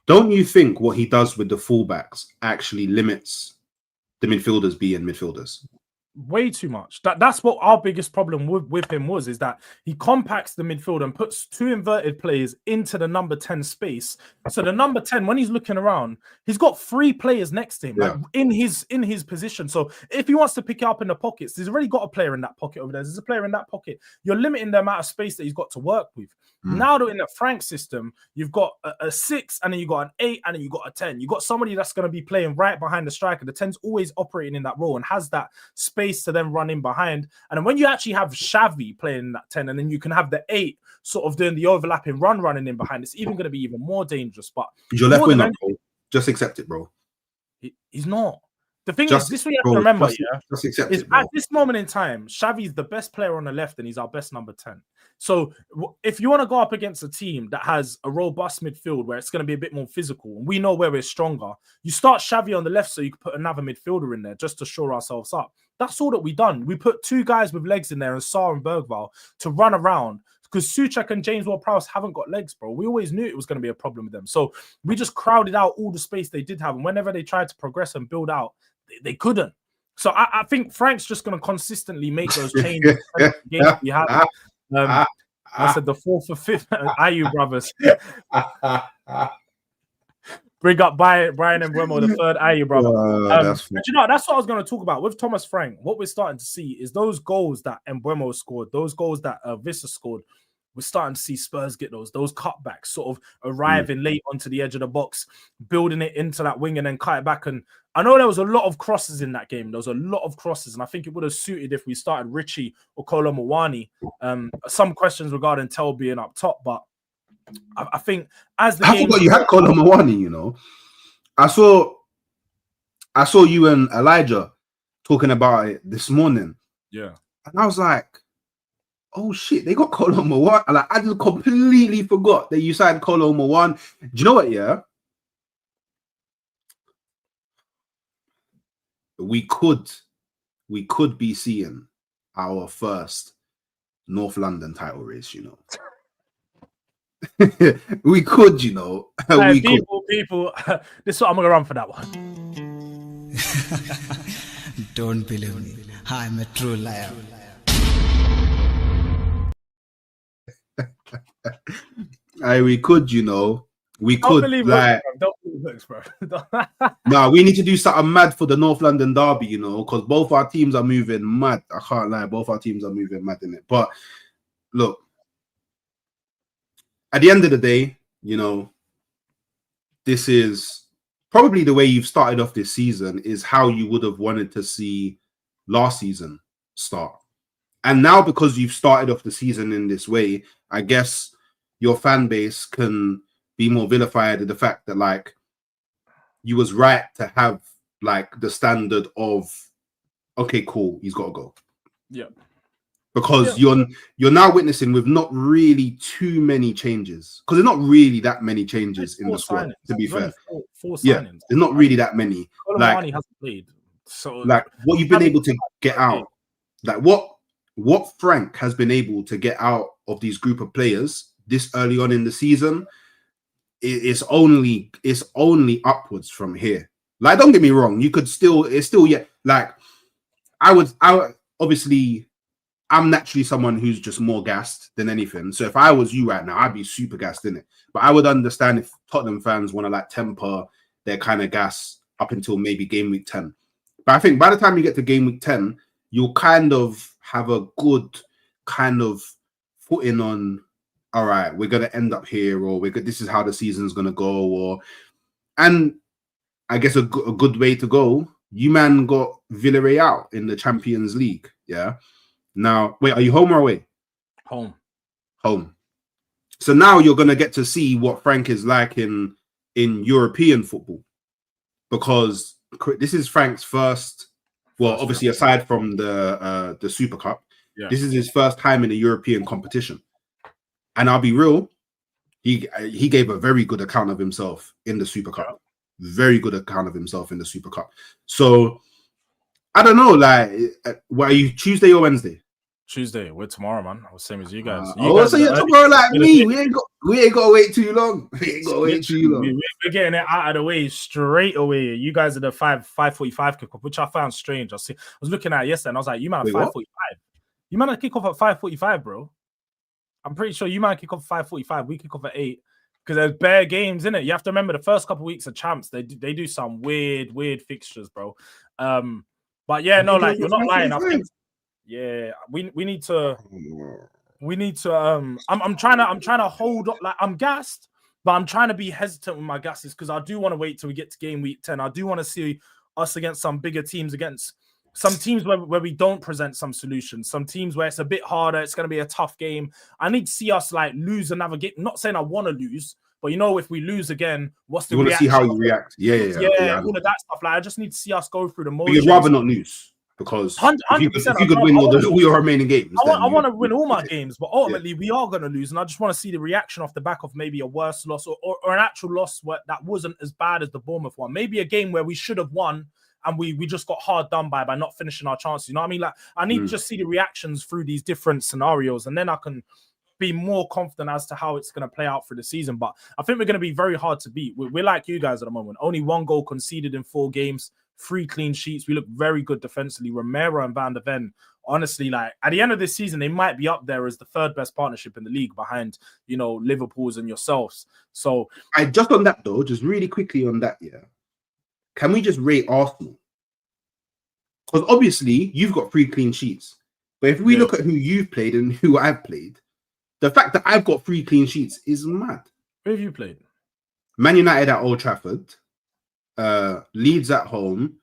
don't you think what he does with the fullbacks actually limits the midfielders being midfielders? Way too much. That's what our biggest problem with him was, is that he compacts the midfield and puts 2 inverted players into the number 10 space. So the number 10, when he's looking around, he's got 3 players next to him, like, in his position. So if he wants to pick it up in the pockets, he's already got a player in that pocket over there. There's a player in that pocket. You're limiting the amount of space that he's got to work with. Now that in the Frank system, you've got a 6, and then you've got an 8, and then you've got a 10. You've got somebody that's going to be playing right behind the striker. The 10's always operating in that role and has that space to then run in behind. And then when you actually have Xavi playing that 10, and then you can have the 8 sort of doing the overlapping running in behind, it's even going to be even more dangerous. But your left wing, just accept it, bro. He's not. The thing is, this we have to remember, just accept is it, bro. At this moment in time, Xavi's the best player on the left, and he's our best number 10. So if you want to go up against a team that has a robust midfield where it's going to be a bit more physical, and we know where we're stronger, you start Xavi on the left so you can put another midfielder in there just to shore ourselves up. That's all that we done. We put 2 guys with legs in there, and Sarr and Bergvall, to run around, because Souček and James Ward-Prowse haven't got legs, bro. We always knew it was going to be a problem with them. So we just crowded out all the space they did have, and whenever they tried to progress and build out, they couldn't. So I think Frank's just going to consistently make those changes. Games we have. I said the 4th or 5th Ayew brothers. Bring up Brian and Bremo, the 3rd Ayew brother. But you know, that's what I was going to talk about with Thomas Frank. What we're starting to see is those goals that Mbeumo scored, those goals that Vissa scored. We're starting to see Spurs get those cutbacks, sort of arriving late onto the edge of the box, building it into that wing, and then cut it back. And I know there was a lot of crosses in that game. There was a lot of crosses, and I think it would have suited if we started Richie or Kolo Muani. Some questions regarding Tel being up top, but I think as the game... forgot you had Kolo Muani, you know. I saw you and Elijah talking about it this morning. Yeah. And I was like, oh shit, they got Kolo Muani. Like, I just completely forgot that you signed Kolo Muani. Do you know what? Yeah, we could be seeing our first North London title race. You know, we could. You know, we people. This is what I'm gonna run for that one. Don't believe me. I'm a true liar. We could, you know, we could. Like, don't believe looks, bro. Nah, we need to do something mad for the North London derby, you know, because both our teams are moving mad. I can't lie, both our teams are moving mad in it. But look, at the end of the day, you know, this is probably the way you've started off this season is how you would have wanted to see last season start. And now, because you've started off the season in this way, I guess your fan base can be more vilified in the fact that, like, you was right to have, like, the standard of, okay, cool, he's got to go. Yeah. because you're now witnessing with not really too many changes, because there's not really that many changes in the squad. To be fair, four signings. There's not really that many. Like, hasn't played. So like what you've been able to get out, like what Frank has been able to get out of these group of players this early on in the season, it's only upwards from here. Like, don't get me wrong, like I obviously, I'm naturally someone who's just more gassed than anything. So if I was you right now, I'd be super gassed in it. But I would understand if Tottenham fans want to like temper their kind of gas up until maybe game week 10. But I think by the time you get to game week 10, you'll kind of have a good kind of footing on, all right, we're going to end up here, or this is how the season's going to go. And I guess a good way to go, you man got Villarreal in the Champions League. Yeah. Now, wait, are you home or away? Home. So now you're going to get to see what Frank is like in European football, because this is Frank's first, well, obviously aside from the Super Cup, this is his first time in a European competition. And I'll be real, he gave a very good account of himself in the Super Cup. Very good account of himself in the Super Cup. So I don't know, like, what are you, Tuesday or Wednesday? Tuesday. We're tomorrow, man. Same as you guys. So you're tomorrow like me. We ain't got to wait too long. We're getting it out of the way straight away. You guys are the 5:45 kickoff, which I found strange. I was looking at it yesterday and I was like, you man at 5:45. You man kick off at 5:45, bro. I'm pretty sure you might kick off at 5:45. We kick off at 8 because there's bare games in it. You have to remember the first couple of weeks of champs. They do some weird fixtures, bro. But yeah, no, like, you're not lying. I think, yeah, we need to. I'm trying to hold up. Like, I'm gassed, but I'm trying to be hesitant with my gasses because I do want to wait till we get to game week 10. I do want to see us against some bigger teams, against some teams where we don't present some solutions, some teams where it's a bit harder, it's going to be a tough game. I need to see us like lose another game. Not saying I want to lose, but if we lose again, what's the reaction? You want to see how you react. Yeah, all of that stuff. Like, I just need to see us go through the motions. But you'd rather not lose, because 100%, if you could win all your remaining games. I want to win all my games, but ultimately we are going to lose. And I just want to see the reaction off the back of maybe a worse loss or an actual loss that wasn't as bad as the Bournemouth one. Maybe a game where we should have won and we just got hard done by not finishing our chances. You know what I mean? Like, I need to just see the reactions through these different scenarios, and then I can be more confident as to how it's going to play out through the season. But I think we're going to be very hard to beat. We're like you guys at the moment. Only 1 goal conceded in 4 games, 3 clean sheets. We look very good defensively. Romero and Van der Ven, honestly, like, at the end of this season, they might be up there as the 3rd best partnership in the league behind, Liverpool's and yourselves. So just on that though, just really quickly on that, can we just rate Arsenal? Because obviously you've got 3 clean sheets. But if we look at who you've played and who I've played, the fact that I've got 3 clean sheets is mad. Who have you played? Man United at Old Trafford, Leeds at home,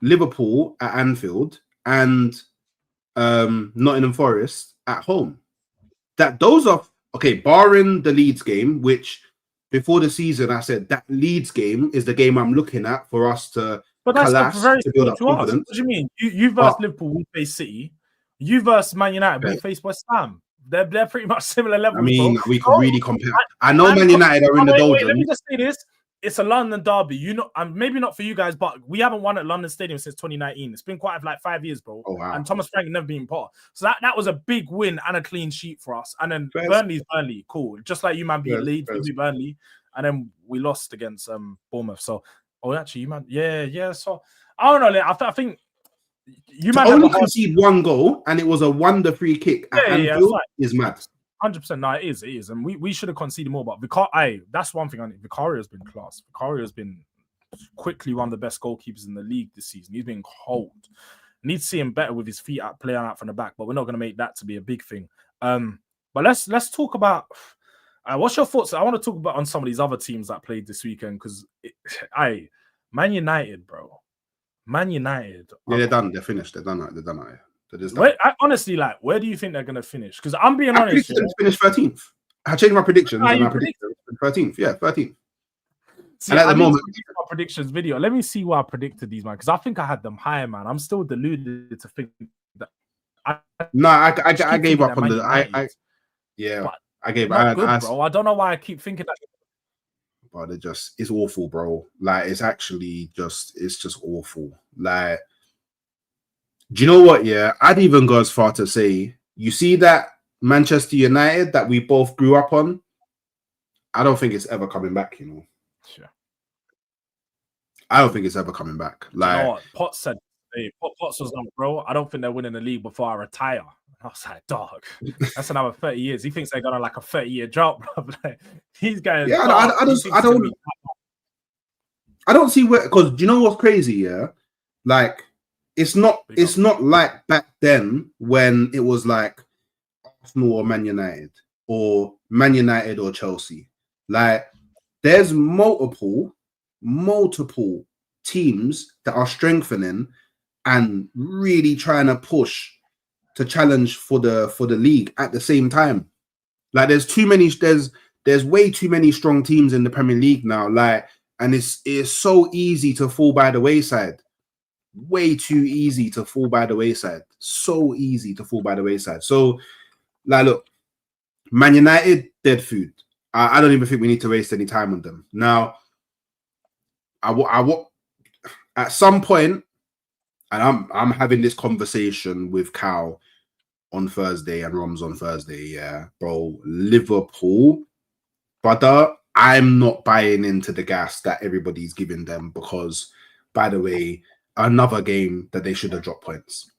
Liverpool at Anfield, and Nottingham Forest at home. Those are okay, barring the Leeds game, which before the season I said that Leeds game is the game I'm looking at for us to. But that's very to build up confidence. What do you mean? You versus Liverpool, we face City. You versus Man United, we face West Ham. They're pretty much similar levels. I mean, we could really compare. I know Man United are in the doldrums. Let me just say this. It's a London derby. Maybe not for you guys, but we haven't won at London Stadium since 2019. It's been quite like 5 years, bro. Oh, wow. And Thomas Frank never been part. So that was a big win and a clean sheet for us. And then Burnley's Burnley, cool. Just like you man beat Leeds, we beat Burnley, and then we lost against Bournemouth. So, actually, you man, yeah. So I don't know. I think you man only concede 1 goal, and it was a wonder free kick at Anfield is mad. 100%. No, it is. And we should have conceded more. But that's one thing. Vicario's been class. Vicario's been quickly one of the best goalkeepers in the league this season. He's been cold. Need to see him better with his feet out, playing out from the back. But we're not going to make that to be a big thing. But let's talk about. What's your thoughts? I want to talk about on some of these other teams that played this weekend because, Man United, bro. Man United. Yeah, they're done. They're finished. They're done. They're done. Honestly, where do you think they're going to finish? Because I'm being honest. Finish 13th. I changed my predictions. 13th. Yeah, 13th. See, and at the moment, my predictions video. Let me see what I predicted these, man. Because I think I had them higher, man. I'm still deluded to think that I gave up on Man the. United, Yeah, but I gave. not good, bro. I don't know why I keep thinking that. But it's awful, bro. Like it's actually it's just awful. Like, do you know what? Yeah, I'd even go as far to say, you see that Manchester United that we both grew up on. I don't think it's ever coming back. You know. Sure. I don't think it's ever coming back. Like, you know what Potts said? Hey, Potts was like, bro, I don't think they're winning the league before I retire. I was like, dog, that's another 30 years. He thinks they're gonna like a 30-year drop, bro. Like, these guys. Yeah, I don't see where, because do you know what's crazy? Yeah, like it's not like back then when it was like Arsenal or Man United or Chelsea. Like there's multiple teams that are strengthening and really trying to push to challenge for the league at the same time. Like there's way too many strong teams in the Premier League now. Like, and it's so easy to fall by the wayside. Way too easy to fall by the wayside. So easy to fall by the wayside. So, like, look, Man United, dead food. I don't even think we need to waste any time on them. Now, at some point, and I'm having this conversation with Cal on Thursday and Roms on Thursday. Yeah, bro, Liverpool, brother, I'm not buying into the gas that everybody's giving them because, by the way, another game that they should have dropped points.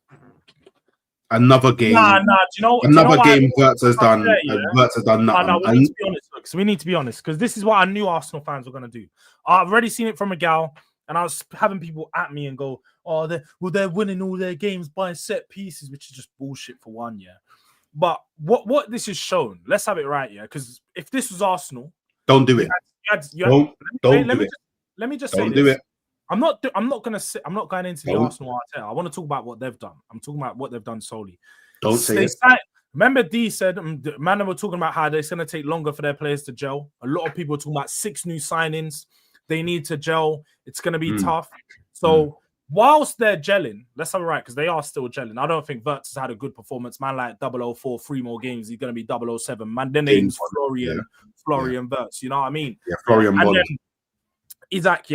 Another game. Another game. Wirtz has done. Wirtz has done nothing. We need to be honest. Because we need to be honest. Because this is what I knew Arsenal fans were going to do. I've already seen it from a gal, and I was having people at me and go, "Oh, they're winning all their games by set pieces," which is just bullshit for one. Yeah, but what this is shown. Let's have it right. Yeah, because if this was Arsenal, don't do it. Let me just say this. Do it. I'm not going into the Arsenal Arteta. I want to talk about what they've done. I'm talking about what they've done solely. Don't say it. Remember, D said, man, were talking about how it's going to take longer for their players to gel. A lot of people are talking about 6 new signings. They need to gel. It's going to be tough. So whilst they're gelling, let's have it right, because they are still gelling. I don't think Wirtz has had a good performance. Man, like 004, 3 more games, he's going to be 007. Man, their name's Florian Wirtz. You know what I mean? Yeah, Florian Bond. Isaac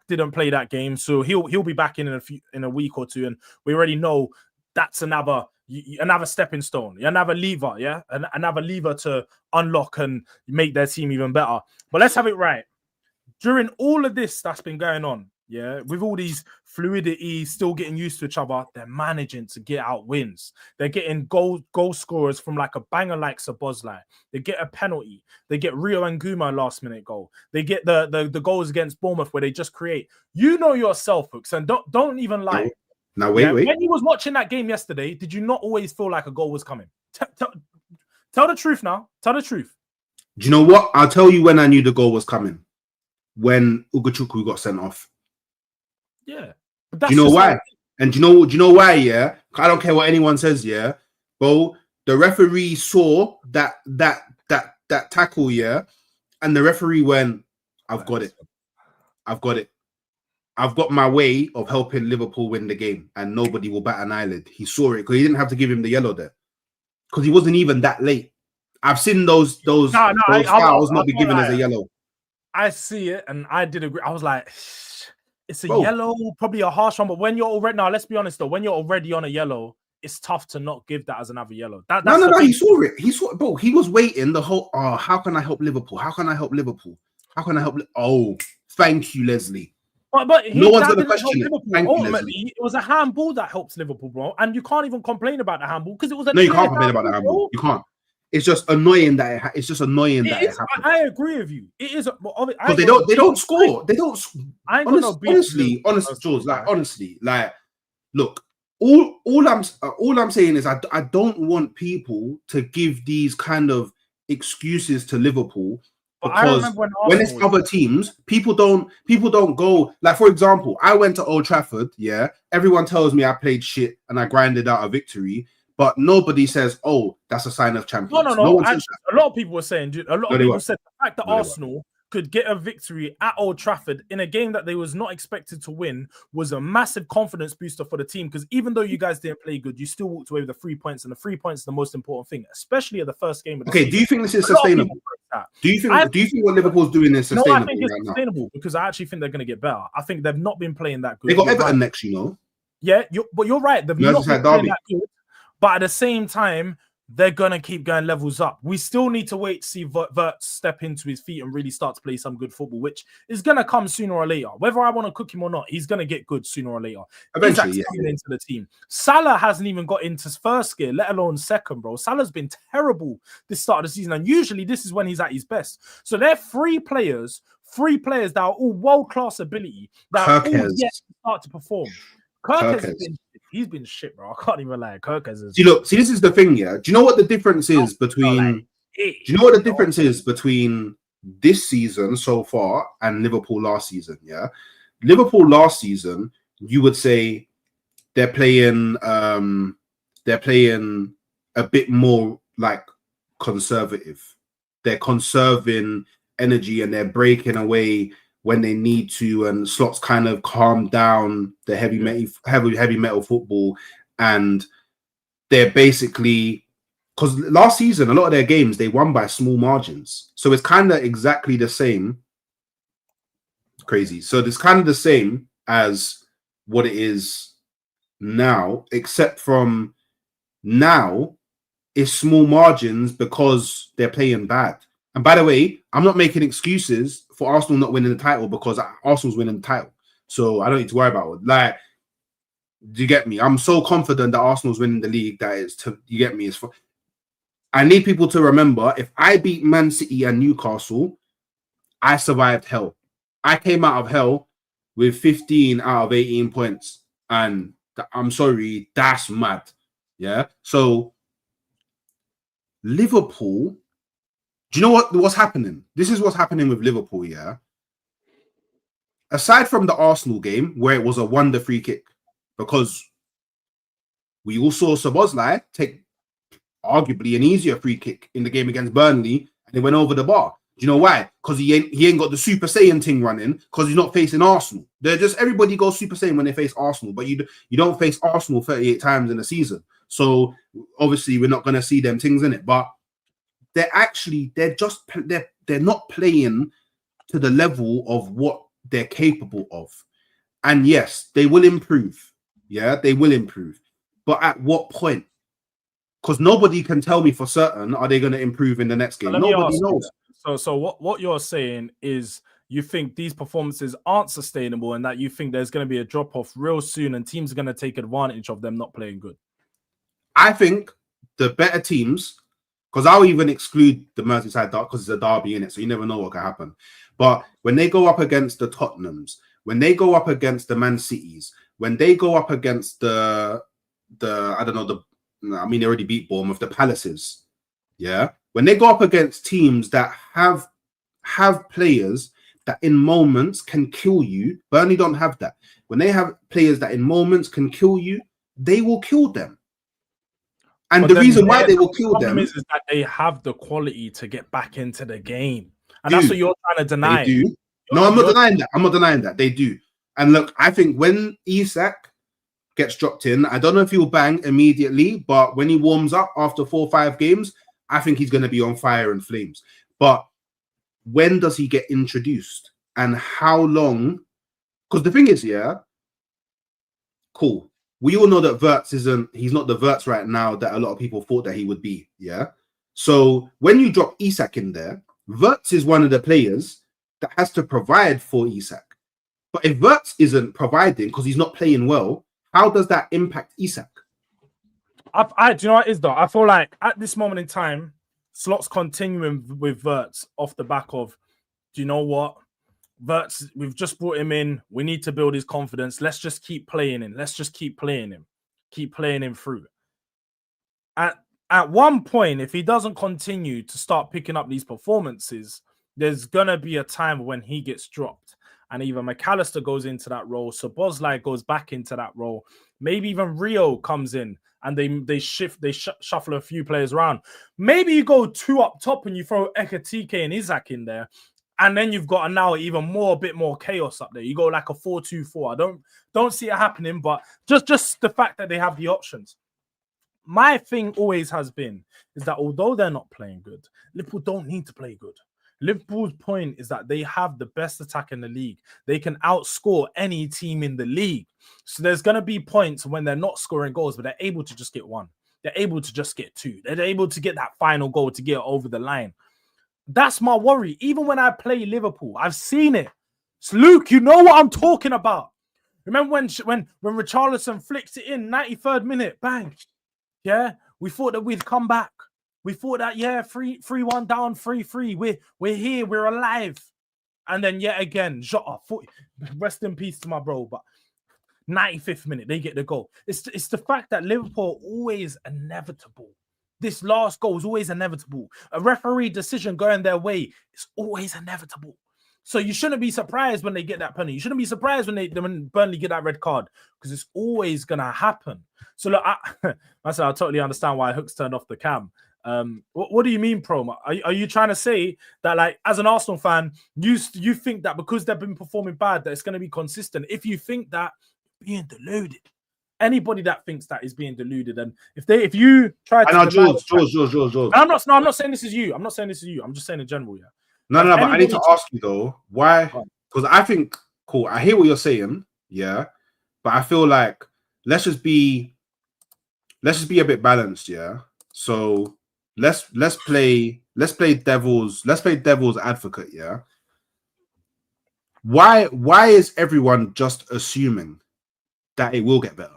didn't play that game, so he'll be back in a week or two, and we already know that's another stepping stone, another lever, another lever to unlock and make their team even better. But let's have it right. During all of this that's been going on, with all these fluidity, still getting used to each other, they're managing to get out wins. They're getting goal scorers from like a banger like Szoboszlai. They get a penalty. They get Rio Nguma last minute goal. They get the goals against Bournemouth where they just create. You know yourself, Hooks, and don't even lie. Now wait. When you was watching that game yesterday, did you not always feel like a goal was coming? Tell the truth now. Tell the truth. Do you know what? I'll tell you when I knew the goal was coming. When Ugochukwu got sent off. Yeah. Do you know why? And do you know why? Yeah, I don't care what anyone says. Yeah, bro. The referee saw that tackle. Yeah, and the referee went, "I've got it. I've got my way of helping Liverpool win the game, and nobody will bat an eyelid." He saw it because he didn't have to give him the yellow there because he wasn't even that late. I've seen those fouls not be given as a yellow. I see it, and I did agree. I was like, it's a yellow, probably a harsh one, but when you're already, now let's be honest though, when you're already on a yellow, it's tough to not give that as another yellow. No, he saw it. He saw it, bro. He was waiting the whole, how can I help Liverpool? How can I help Liverpool? How can I help? Oh, thank you, Leslie. But no one's going to question it. Thank you, ultimately, Leslie. It was a handball that helps Liverpool, bro. And you can't even complain about the handball because it was a No, you can't complain about the handball. You can't. It's just annoying that it happened. I agree with you. It is because they don't score. They don't. Honestly, Jords. Like honestly, like look. All I'm saying is I don't want people to give these kind of excuses to Liverpool because when it's other teams, people don't go. Like for example, I went to Old Trafford. Yeah, everyone tells me I played shit and I grinded out a victory. But nobody says, "Oh, that's a sign of champions." No. Actually, a lot of people were saying. A lot of people said the fact that Arsenal could get a victory at Old Trafford in a game that they was not expected to win was a massive confidence booster for the team. Because even though you guys didn't play good, you still walked away with the 3 points, and the 3 points is the most important thing, especially at the first game of the season. Do you think this is sustainable? Do you think what Liverpool's doing is sustainable? No, I think it's sustainable because I actually think they're going to get better. I think they've not been playing that good. They got Everton next, you know. Yeah, but you're right. They've not been playing that good. But at the same time, they're going to keep going levels up. We still need to wait to see Vert step into his feet and really start to play some good football, which is going to come sooner or later. Whether I want to cook him or not, he's going to get good sooner or later. Eventually, He's coming into the team. Salah hasn't even got into first gear, let alone second, bro. Salah's been terrible this start of the season, and usually this is when he's at his best. So they're three players that are all world-class ability that are all yet to start to perform. Kirk he's been shit, bro. I can't even lie. Kirk has. See, this is the thing, yeah. Do you know what the difference is between? Do you know what the difference is between this season so far and Liverpool last season? Yeah, Liverpool last season, you would say they're playing a bit more like conservative. They're conserving energy and they're breaking away when they need to, and Slot's kind of calmed down the heavy metal football, and they're basically, because last season a lot of their games they won by small margins, so it's kind of exactly the same. Crazy. So it's kind of the same as what it is now, except from now it's small margins because they're playing bad. And by the way, I'm not making excuses for Arsenal not winning the title because Arsenal's winning the title. So I don't need to worry about it. Like, do you get me? I'm so confident that Arsenal's winning the league you get me? I need people to remember, if I beat Man City and Newcastle, I survived hell. I came out of hell with 15 out of 18 points. And I'm sorry, that's mad. Yeah. So Liverpool, do you know what's happening? This is what's happening with Liverpool, yeah? Aside from the Arsenal game, where it was a wonder free kick, because we all saw Szoboszlai take arguably an easier free kick in the game against Burnley, and it went over the bar. Do you know why? Because he ain't got the Super Saiyan thing running, because he's not facing Arsenal. They're just, everybody goes Super Saiyan when they face Arsenal, but you don't face Arsenal 38 times in a season. So obviously we're not going to see them things in it, but they're not playing to the level of what they're capable of. And yes, they will improve. Yeah, they will improve. But at what point? Because nobody can tell me for certain, are they going to improve in the next game? Nobody knows. So what you're saying is you think these performances aren't sustainable, and that you think there's going to be a drop-off real soon and teams are going to take advantage of them not playing good? I think the better teams, because I'll even exclude the Merseyside derby because it's a derby in it, so you never know what can happen. But when they go up against the Tottenhams, when they go up against the Man Cities, when they go up against they already beat Bournemouth, the Palaces, yeah. When they go up against teams that have players that in moments can kill you, Burnley don't have that. When they have players that in moments can kill you, they will kill them. And the reason why they will kill them is that they have the quality to get back into the game. And that's what you're trying to deny. They do. No, I'm not denying that. I'm not denying that. They do. And look, I think when Isak gets dropped in, I don't know if he'll bang immediately, but when he warms up after 4 or 5 games, I think he's going to be on fire and flames. But when does he get introduced? And how long? Because the thing is, yeah, cool. We all know that he's not the Wirtz right now that a lot of people thought that he would be, yeah? So when you drop Isak in there, Wirtz is one of the players that has to provide for Isak. But if Wirtz isn't providing because he's not playing well, how does that impact Isak? Do you know what it is though? I feel like at this moment in time, Slot's continuing with Wirtz off the back of, do you know what? Wirtz, we've just brought him in. We need to build his confidence. Let's just keep playing him. Let's just keep playing him. Keep playing him through. At one point, if he doesn't continue to start picking up these performances, there's going to be a time when he gets dropped. And either McAllister goes into that role, Szoboszlai goes back into that role. Maybe even Rio comes in and they shuffle a few players around. Maybe you go 2 up top and you throw Ekatike and Isak in there. And then you've got now even more, a bit more chaos up there. You go like a 4-2-4. I don't see it happening, but just the fact that they have the options. My thing always has been is that although they're not playing good, Liverpool don't need to play good. Liverpool's point is that they have the best attack in the league. They can outscore any team in the league. So there's going to be points when they're not scoring goals, but they're able to just get one. They're able to just get two. They're able to get that final goal to get over the line. That's my worry. Even when I play Liverpool, I've seen it. So Luke, you know what I'm talking about. Remember when Richarlison flicks it in 93rd minute, bang. Yeah, we thought that we'd come back. We thought that 3-1 down, 3-3. We're here, we're alive. And then yet again, Jota, rest in peace to my bro, but 95th minute they get the goal. It's the fact that Liverpool are always inevitable. This last goal is always inevitable. A referee decision going their way is always inevitable. So you shouldn't be surprised when they get that penalty. You shouldn't be surprised when Burnley get that red card because it's always going to happen. So look, I totally understand why Hooks turned off the cam. What do you mean, Prem? Are you trying to say that, like, as an Arsenal fan, you think that because they've been performing bad, that it's going to be consistent? If you think that, being deluded. Anybody that thinks that is being deluded, and if you try to, George. I'm not saying this is you. I'm not saying this is you. I'm just saying in general, yeah. No, but I need to ask you though, why? Because I think, cool, I hear what you're saying, yeah, but I feel like let's just be a bit balanced, yeah. So let's play devil's advocate, yeah. Why is everyone just assuming that it will get better?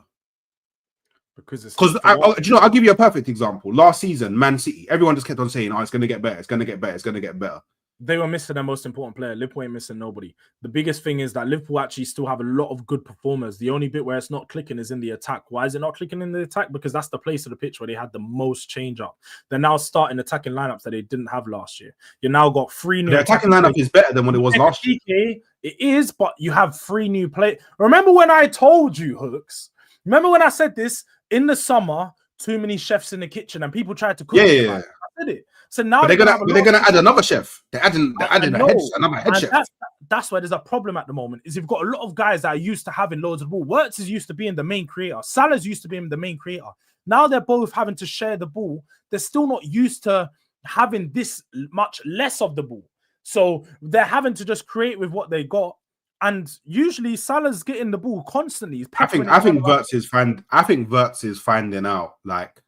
Because I'll give you a perfect example. Last season, Man City, everyone just kept on saying, "Oh, it's going to get better. It's going to get better. It's going to get better." They were missing their most important player. Liverpool ain't missing nobody. The biggest thing is that Liverpool actually still have a lot of good performers. The only bit where it's not clicking is in the attack. Why is it not clicking in the attack? Because that's the place of the pitch where they had the most change up. They're now starting attacking lineups that they didn't have last year. You now got 3 new. The attacking lineup is better than what it was last year. It is, but you have 3 new players. Remember when I told you, Hooks? Remember when I said this in the summer? Too many chefs in the kitchen, and people tried to cook. Yeah. I said it. So now they're gonna add another chef. They're adding another head chef. That's why there's a problem at the moment. Is you've got a lot of guys that are used to having loads of ball. Wirtz is used to being the main creator. Salah's used to being the main creator. Now they're both having to share the ball. They're still not used to having this much less of the ball. So they're having to just create with what they got. And usually Salah's getting the ball constantly. I think Wirtz is finding out like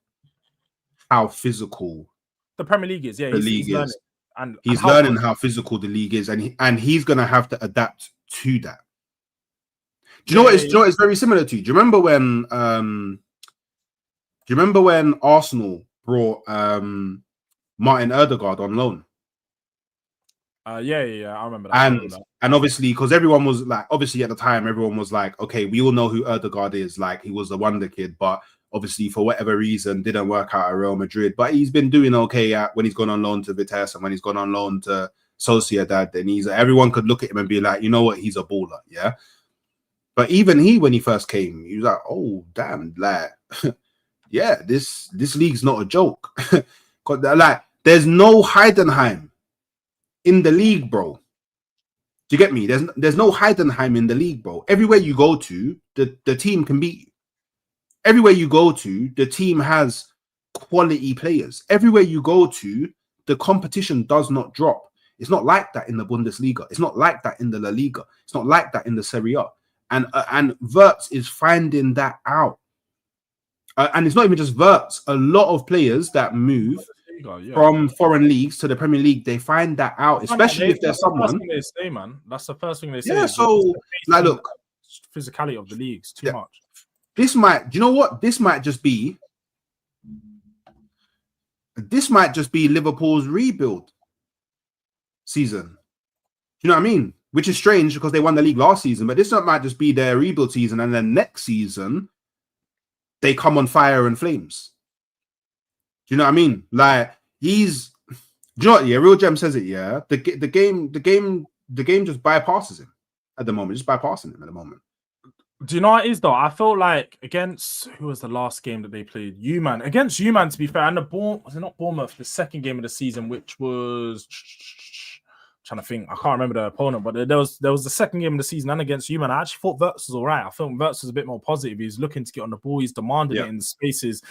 how physical the Premier League is. Yeah, the league learning. is. And he's learning how physical the league is, and he's gonna have to adapt to that. Do you know what it's very similar to? Do you remember when Arsenal brought Martin Ødegaard on loan? Yeah, I remember that. And obviously, because everyone was like, obviously at the time, everyone was like, okay, we all know who Ødegaard is. Like, he was the wonder kid, but obviously for whatever reason didn't work out at Real Madrid. But he's been doing okay when he's gone on loan to Vitesse and when he's gone on loan to Sociedad. And everyone could look at him and be like, you know what, he's a baller, yeah. But even when he first came, he was like, oh damn, like, yeah, this league's not a joke. Like, there's no Heidenheim in the league, bro. Do you get me? There's no Heidenheim in the league, bro. Everywhere you go to, the team can beat you. Everywhere you go to, the team has quality players. Everywhere you go to, the competition does not drop. It's not like that in the Bundesliga. It's not like that in the La Liga. It's not like that in the Serie A. And Wirtz is finding that out. And it's not even just Wirtz. A lot of players that move from foreign leagues to the Premier League, they find that out, especially if there's someone. That's the first thing they say, man. That's the first thing they say. Yeah, so like, look, physicality of the leagues too much. This might, do you know what? This might just be Liverpool's rebuild season. Do you know what I mean? Which is strange because they won the league last season, but this might just be their rebuild season, and then next season they come on fire and flames. Do you know what I mean? Like, do you know what? Yeah, Real Gem says it. Yeah, the game just bypasses him at the moment. Just bypassing him at the moment. Do you know what it is though? I felt like against who was the last game that they played? Against to be fair, and was it not Bournemouth? The second game of the season, which was trying to think. I can't remember the opponent, but there was the second game of the season and against you, man. I actually thought Wirtz was all right. I thought Wirtz was a bit more positive. He was looking to get on the ball. He's demanding it in the spaces,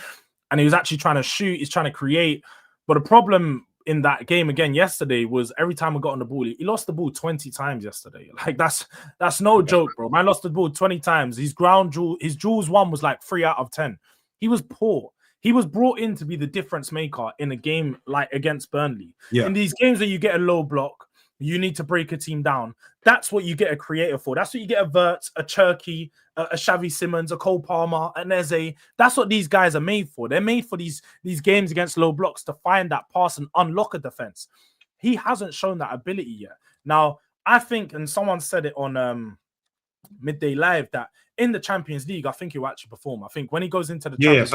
and he was actually trying to shoot. He's trying to create. But the problem in that game again yesterday was every time we got on the ball, he lost the ball 20 times yesterday. Like that's no joke, bro. Man lost the ball 20 times. His Jules one was like 3 out of 10. He was poor. He was brought in to be the difference maker in a game like against Burnley. In these games where you get a low block, you need to break a team down. That's what you get a creator for. That's what you get a Wirtz, a Cherky, a Xavi Simons, a Cole Palmer, an Eze. That's what these guys are made for. They're made for these games against low blocks to find that pass and unlock a defense. He hasn't shown that ability yet. Now, I think, and someone said it on Midday Live, that in the Champions League, I think he'll actually perform. I think when he goes into the Champions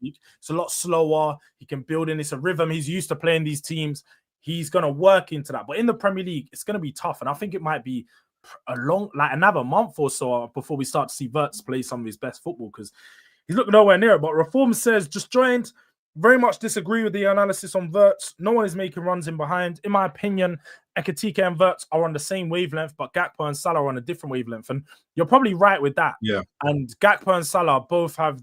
League, it's a lot slower. He can build in. It's a rhythm. He's used to playing these teams. He's going to work into that. But in the Premier League, it's going to be tough. And I think it might be another month or so before we start to see Wirtz play some of his best football, because he's looking nowhere near it. But Reform says, just joined. Very much disagree with the analysis on Wirtz. No one is making runs in behind. In my opinion, Ekitike and Wirtz are on the same wavelength, but Gakpo and Salah are on a different wavelength. And you're probably right with that. Yeah. And Gakpo and Salah both have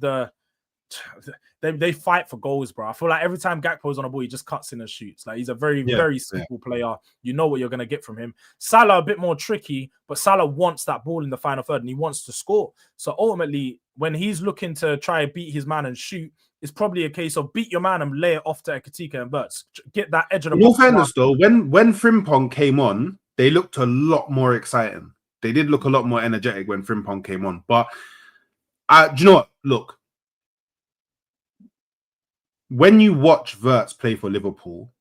they fight for goals, bro. I feel like every time Gakpo's on a ball, he just cuts in and shoots. Like he's a very simple player. You know what you're going to get from him. Salah a bit more tricky, but Salah wants that ball in the final third and he wants to score. So ultimately, when he's looking to try and beat his man and shoot, it's probably a case of beat your man and lay it off to Ekitike and Wirtz. Get that edge of the box. In all fairness, though, when Frimpong came on, they looked a lot more exciting. They did look a lot more energetic when Frimpong came on. But do you know what? Look, when you watch Wirtz play for Liverpool,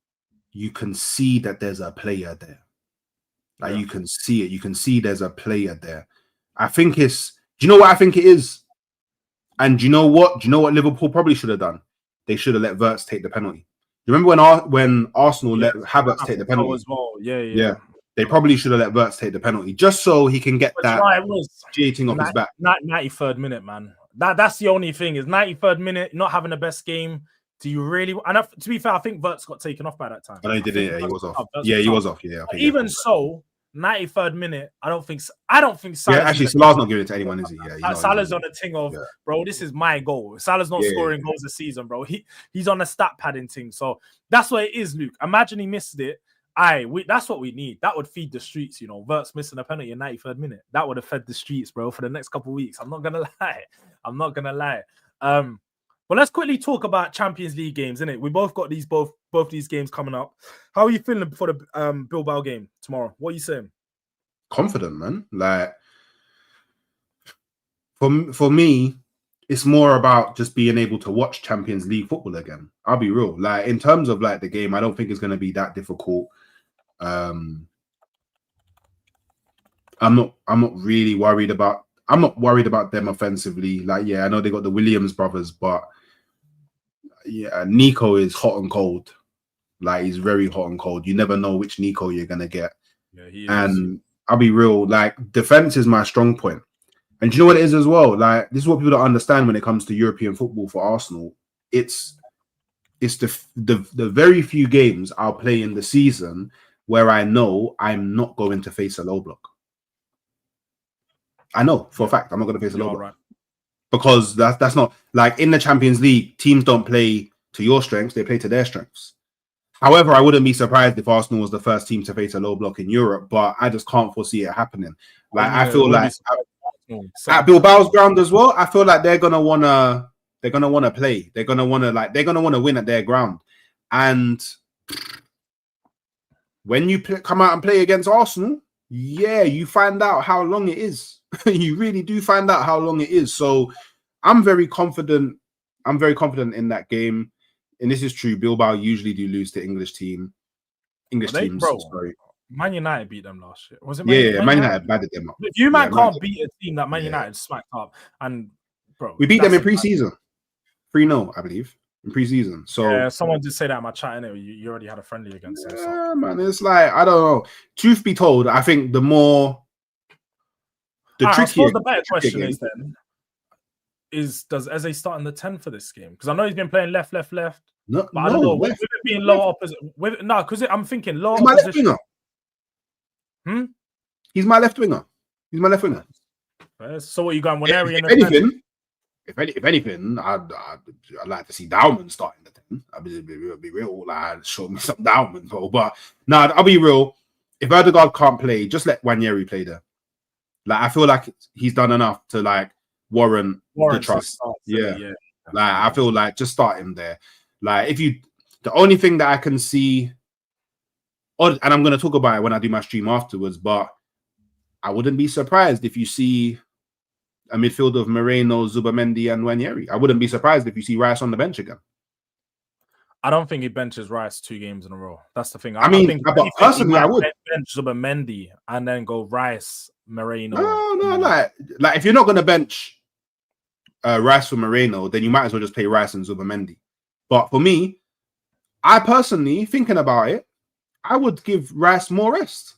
you can see that there's a player there. Like you can see it. You can see there's a player there. I think it's. Do you know what I think it is? And do you know what? Do you know what Liverpool probably should have done? They should have let Wirtz take the penalty. You remember when Arsenal let Havertz take the penalty as well? Yeah. They probably should have let Wirtz take the penalty just so he can get that cheating off his back. 93rd minute, man. That's the only thing is 93rd minute, not having the best game. Do you really? And to be fair, I think Wirtz got taken off by that time. But he did it. Yeah, he was off. He was off. Yeah. Even so, 93rd minute, I don't think. Salah's actually, Salah's not giving it to anyone, is he? Yeah, Salah's on the thing of, bro, this is my goal. Salah's not scoring goals this season, bro. He's on a stat padding thing. So that's what it is, Luke. Imagine he missed it. That's what we need. That would feed the streets, you know. Wirtz missing a penalty in 93rd minute. That would have fed the streets, bro, for the next couple of weeks. I'm not gonna lie. But let's quickly talk about Champions League games, innit? We both got both these games coming up. How are you feeling for the Bilbao game tomorrow? What are you saying? Confident, man. Like for me, it's more about just being able to watch Champions League football again. I'll be real. Like in terms of like the game, I don't think it's going to be that difficult. I'm not really worried about. I'm not worried about them offensively. Like, I know they got the Williams brothers, but Nico is hot and cold. Like, he's very hot and cold. You never know which Nico you're gonna get. Yeah, he is. And I'll be real. Like, defense is my strong point. And do you know what it is as well? Like, this is what people don't understand when it comes to European football for Arsenal. It's the very few games I'll play in the season where I know I'm not going to face a low block. I know for a fact I'm not going to face a low block. Right. Because that's not like in the Champions League, teams don't play to your strengths, they play to their strengths. However, I wouldn't be surprised if Arsenal was the first team to face a low block in Europe, but I just can't foresee it happening. Like I feel like at Bilbao's ground as well, I feel like they're gonna wanna play. They're gonna wanna win at their ground. And when you come out and play against Arsenal, you find out how long it is. You really do find out how long it is. So I'm very confident. I'm very confident in that game. And this is true. Bilbao usually do lose to English teams. Sorry. Man United beat them last year. Was it? Man United battered them up. If you can't beat a team that Man United smacked up, and bro, we beat them in pre-season. 3-0, I believe, in pre-season. So someone did say that in my chat. Anyway, you already had a friendly against them. Yeah, man, it's like I don't know. Truth be told, I think the trickier. The better question is then: does Eze start in the 10 for this game? Because I know he's been playing left. No, but I don't know with it being low opposite. Because I'm thinking low opposition. He's my left winger. He's my left winger. So what you going? If anything, I'd like to see Dowman starting the 10. I'll be real. Like, show me some Dowman, bro. But I'll be real. If Odegaard can't play, just let Nwaneri play there. Like, I feel like he's done enough to like warrant the trust. Yeah. Like, I feel like just start him there. Like, the only thing that I can see, and I'm going to talk about it when I do my stream afterwards, but I wouldn't be surprised if you see a midfield of Moreno, Zubamendi, and Nwaneri. I wouldn't be surprised if you see Rice on the bench again. I don't think he benches Rice 2 games in a row. That's the thing. I think personally, I would bench Zubamendi and then go Rice, Moreno. No, like if you're not going to bench Rice for Moreno, then you might as well just play Rice and Zubamendi. But for me, I personally, thinking about it, I would give Rice more rest.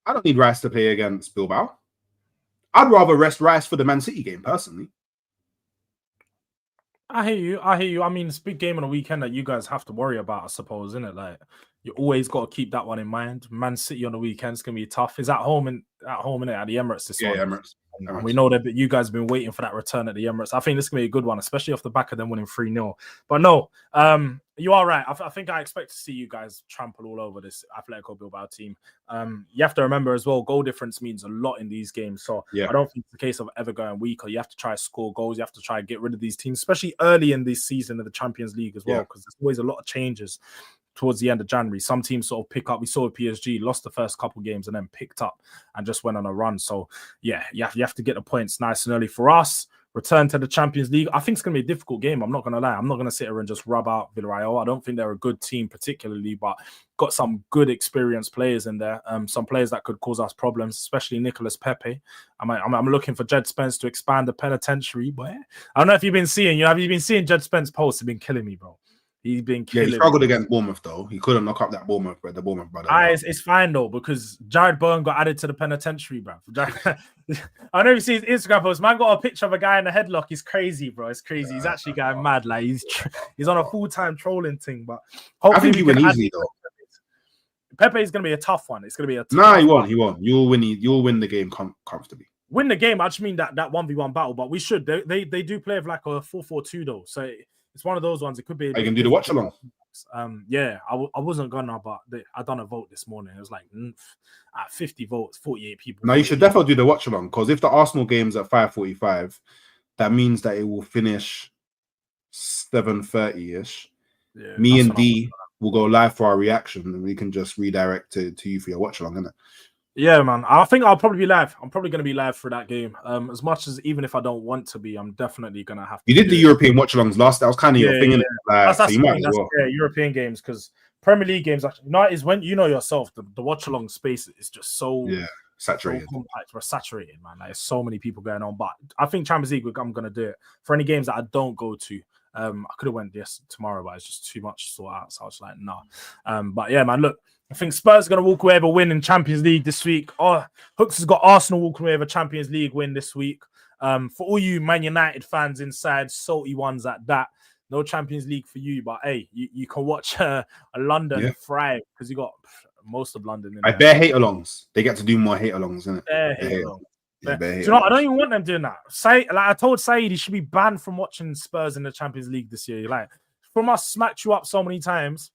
I don't need Rice to play against Bilbao. I'd rather rest Rice for the Man City game, personally. I hear you. I mean, it's a big game on the weekend that you guys have to worry about, I suppose, isn't it? Like, you always got to keep that one in mind. Man City on the weekend is going to be tough. It's at home, innit? At the Emirates this one. Emirates. We know that you guys have been waiting for that return at the Emirates. I think this is going to be a good one, especially off the back of them winning 3-0. But no, you are right. I think I expect to see you guys trample all over this Atletico Bilbao team. You have to remember as well, goal difference means a lot in these games. So I don't think it's the case of ever going weaker. You have to try to score goals. You have to try to get rid of these teams, especially early in this season of the Champions League as well, because there's always a lot of changes towards the end of January. Some teams sort of pick up. We saw PSG lost the first couple games and then picked up and just went on a run. So yeah, you have to get the points nice and early. For us, return to the Champions League, I think it's going to be a difficult game. I'm not going to lie. I'm not going to sit here and just rub out Villarreal. I don't think they're a good team particularly, but got some good experienced players in there. Some players that could cause us problems, especially Nicolas Pepe. I'm looking for Jed Spence to expand the penitentiary. But I don't know if you've been seeing, have you been seeing Jed Spence posts? He's been killing me, bro. He's been killing. He struggled against Bournemouth, though. He couldn't knock up that Bournemouth brother. It's fine, though, because Jared Bowen got added to the penitentiary, bro. I know you see his Instagram post. Man got a picture of a guy in a headlock. He's crazy, bro. It's crazy. He's actually going mad. Like, he's on a full-time trolling thing. But I think he went easy, though. Pepe is going to be a tough one. It's going to be a tough one. He won't. You'll win the game comfortably. Win the game, I just mean that 1v1 battle, but we should. They do play with like a 4-4-2, though. So it's one of those ones. It could be. I can do the watch along. I wasn't gonna, but I done a vote this morning. It was like at 50 votes, 48 people. No, you should definitely do the watch along, because if the Arsenal game's at 5:45, that means that it will finish 7:30 ish. Yeah, me and D will go live for our reaction, and we can just redirect to you for your watch along, innit? Yeah, man. I think I'll probably be live. I'm probably going to be live for that game. As much as even if I don't want to be, I'm definitely going to have to. You did the European watch-alongs last. That was kind of your thing, innit? Like, that's European games, because Premier League games, is when you know yourself, the watch-along space is just so saturated. So compact. We're saturated, man. Like, there's so many people going on. But I think Champions League, I'm going to do it. For any games that I don't go to, I could have went tomorrow, but it's just too much to sort out. So I was like, nah. But yeah, man, look. I think Spurs are going to walk away with a win in Champions League this week. Oh, Hooks has got Arsenal walking away with a Champions League win this week. For all you Man United fans inside, salty ones at that, no Champions League for you. But hey, you can watch a London thrive, because you got most of London. I bear hate alongs. They get to do more hate alongs, isn't it? Do you know? I don't even want them doing that. I told Saeed he should be banned from watching Spurs in the Champions League this year. Like, from us smacked you up so many times,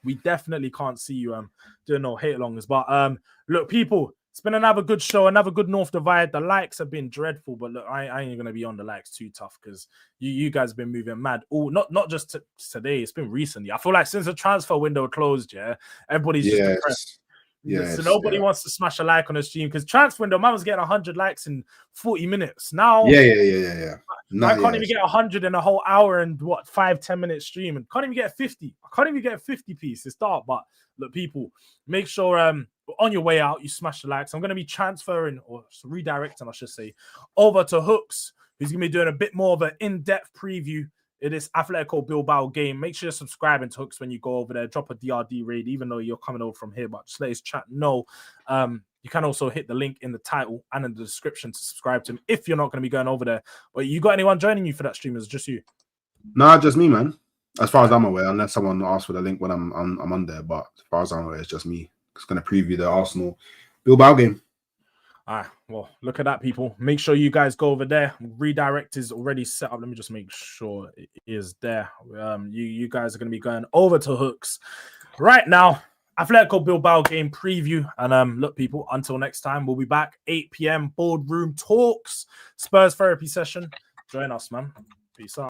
we definitely can't see you doing no hate alongs. But look, people, it's been another good show, another good North Divide. The likes have been dreadful, but look, I ain't gonna be on the likes too tough, because you guys have been moving mad. Oh, not just today. It's been recently. I feel like since the transfer window closed, everybody's just depressed. So nobody wants to smash a like on the stream, because transfer window, man was getting 100 likes in 40 minutes. Now, I can't even get 100 in a whole hour and 5-10 minute stream, and can't even get 50. I can't even get a 50 piece to start. But look, people, make sure on your way out you smash the likes. I'm going to be transferring, or redirecting, I should say, over to Hooks, who's going to be doing a bit more of an in-depth preview of this Atletico Bilbao game. Make sure you're subscribing to Hooks when you go over there. Drop a DRD raid, even though you're coming over from here, but just let his chat know. You can also hit the link in the title and in the description to subscribe to him if you're not going to be going over there. But you got anyone joining you for that stream? Is it just you? No, just me, man. As far as I'm aware, unless someone asks for the link when I'm on there. But as far as I'm aware, it's just me. It's going to preview the Arsenal Bilbao game. Well, look at that, people. Make sure you guys go over there. Redirect is already set up. Let me just make sure it is there. You guys are going to be going over to Hooks right now. Atletico Bilbao game preview. And look, people, until next time, we'll be back 8 p.m. Boardroom Talks, Spurs therapy session. Join us, man. Peace out.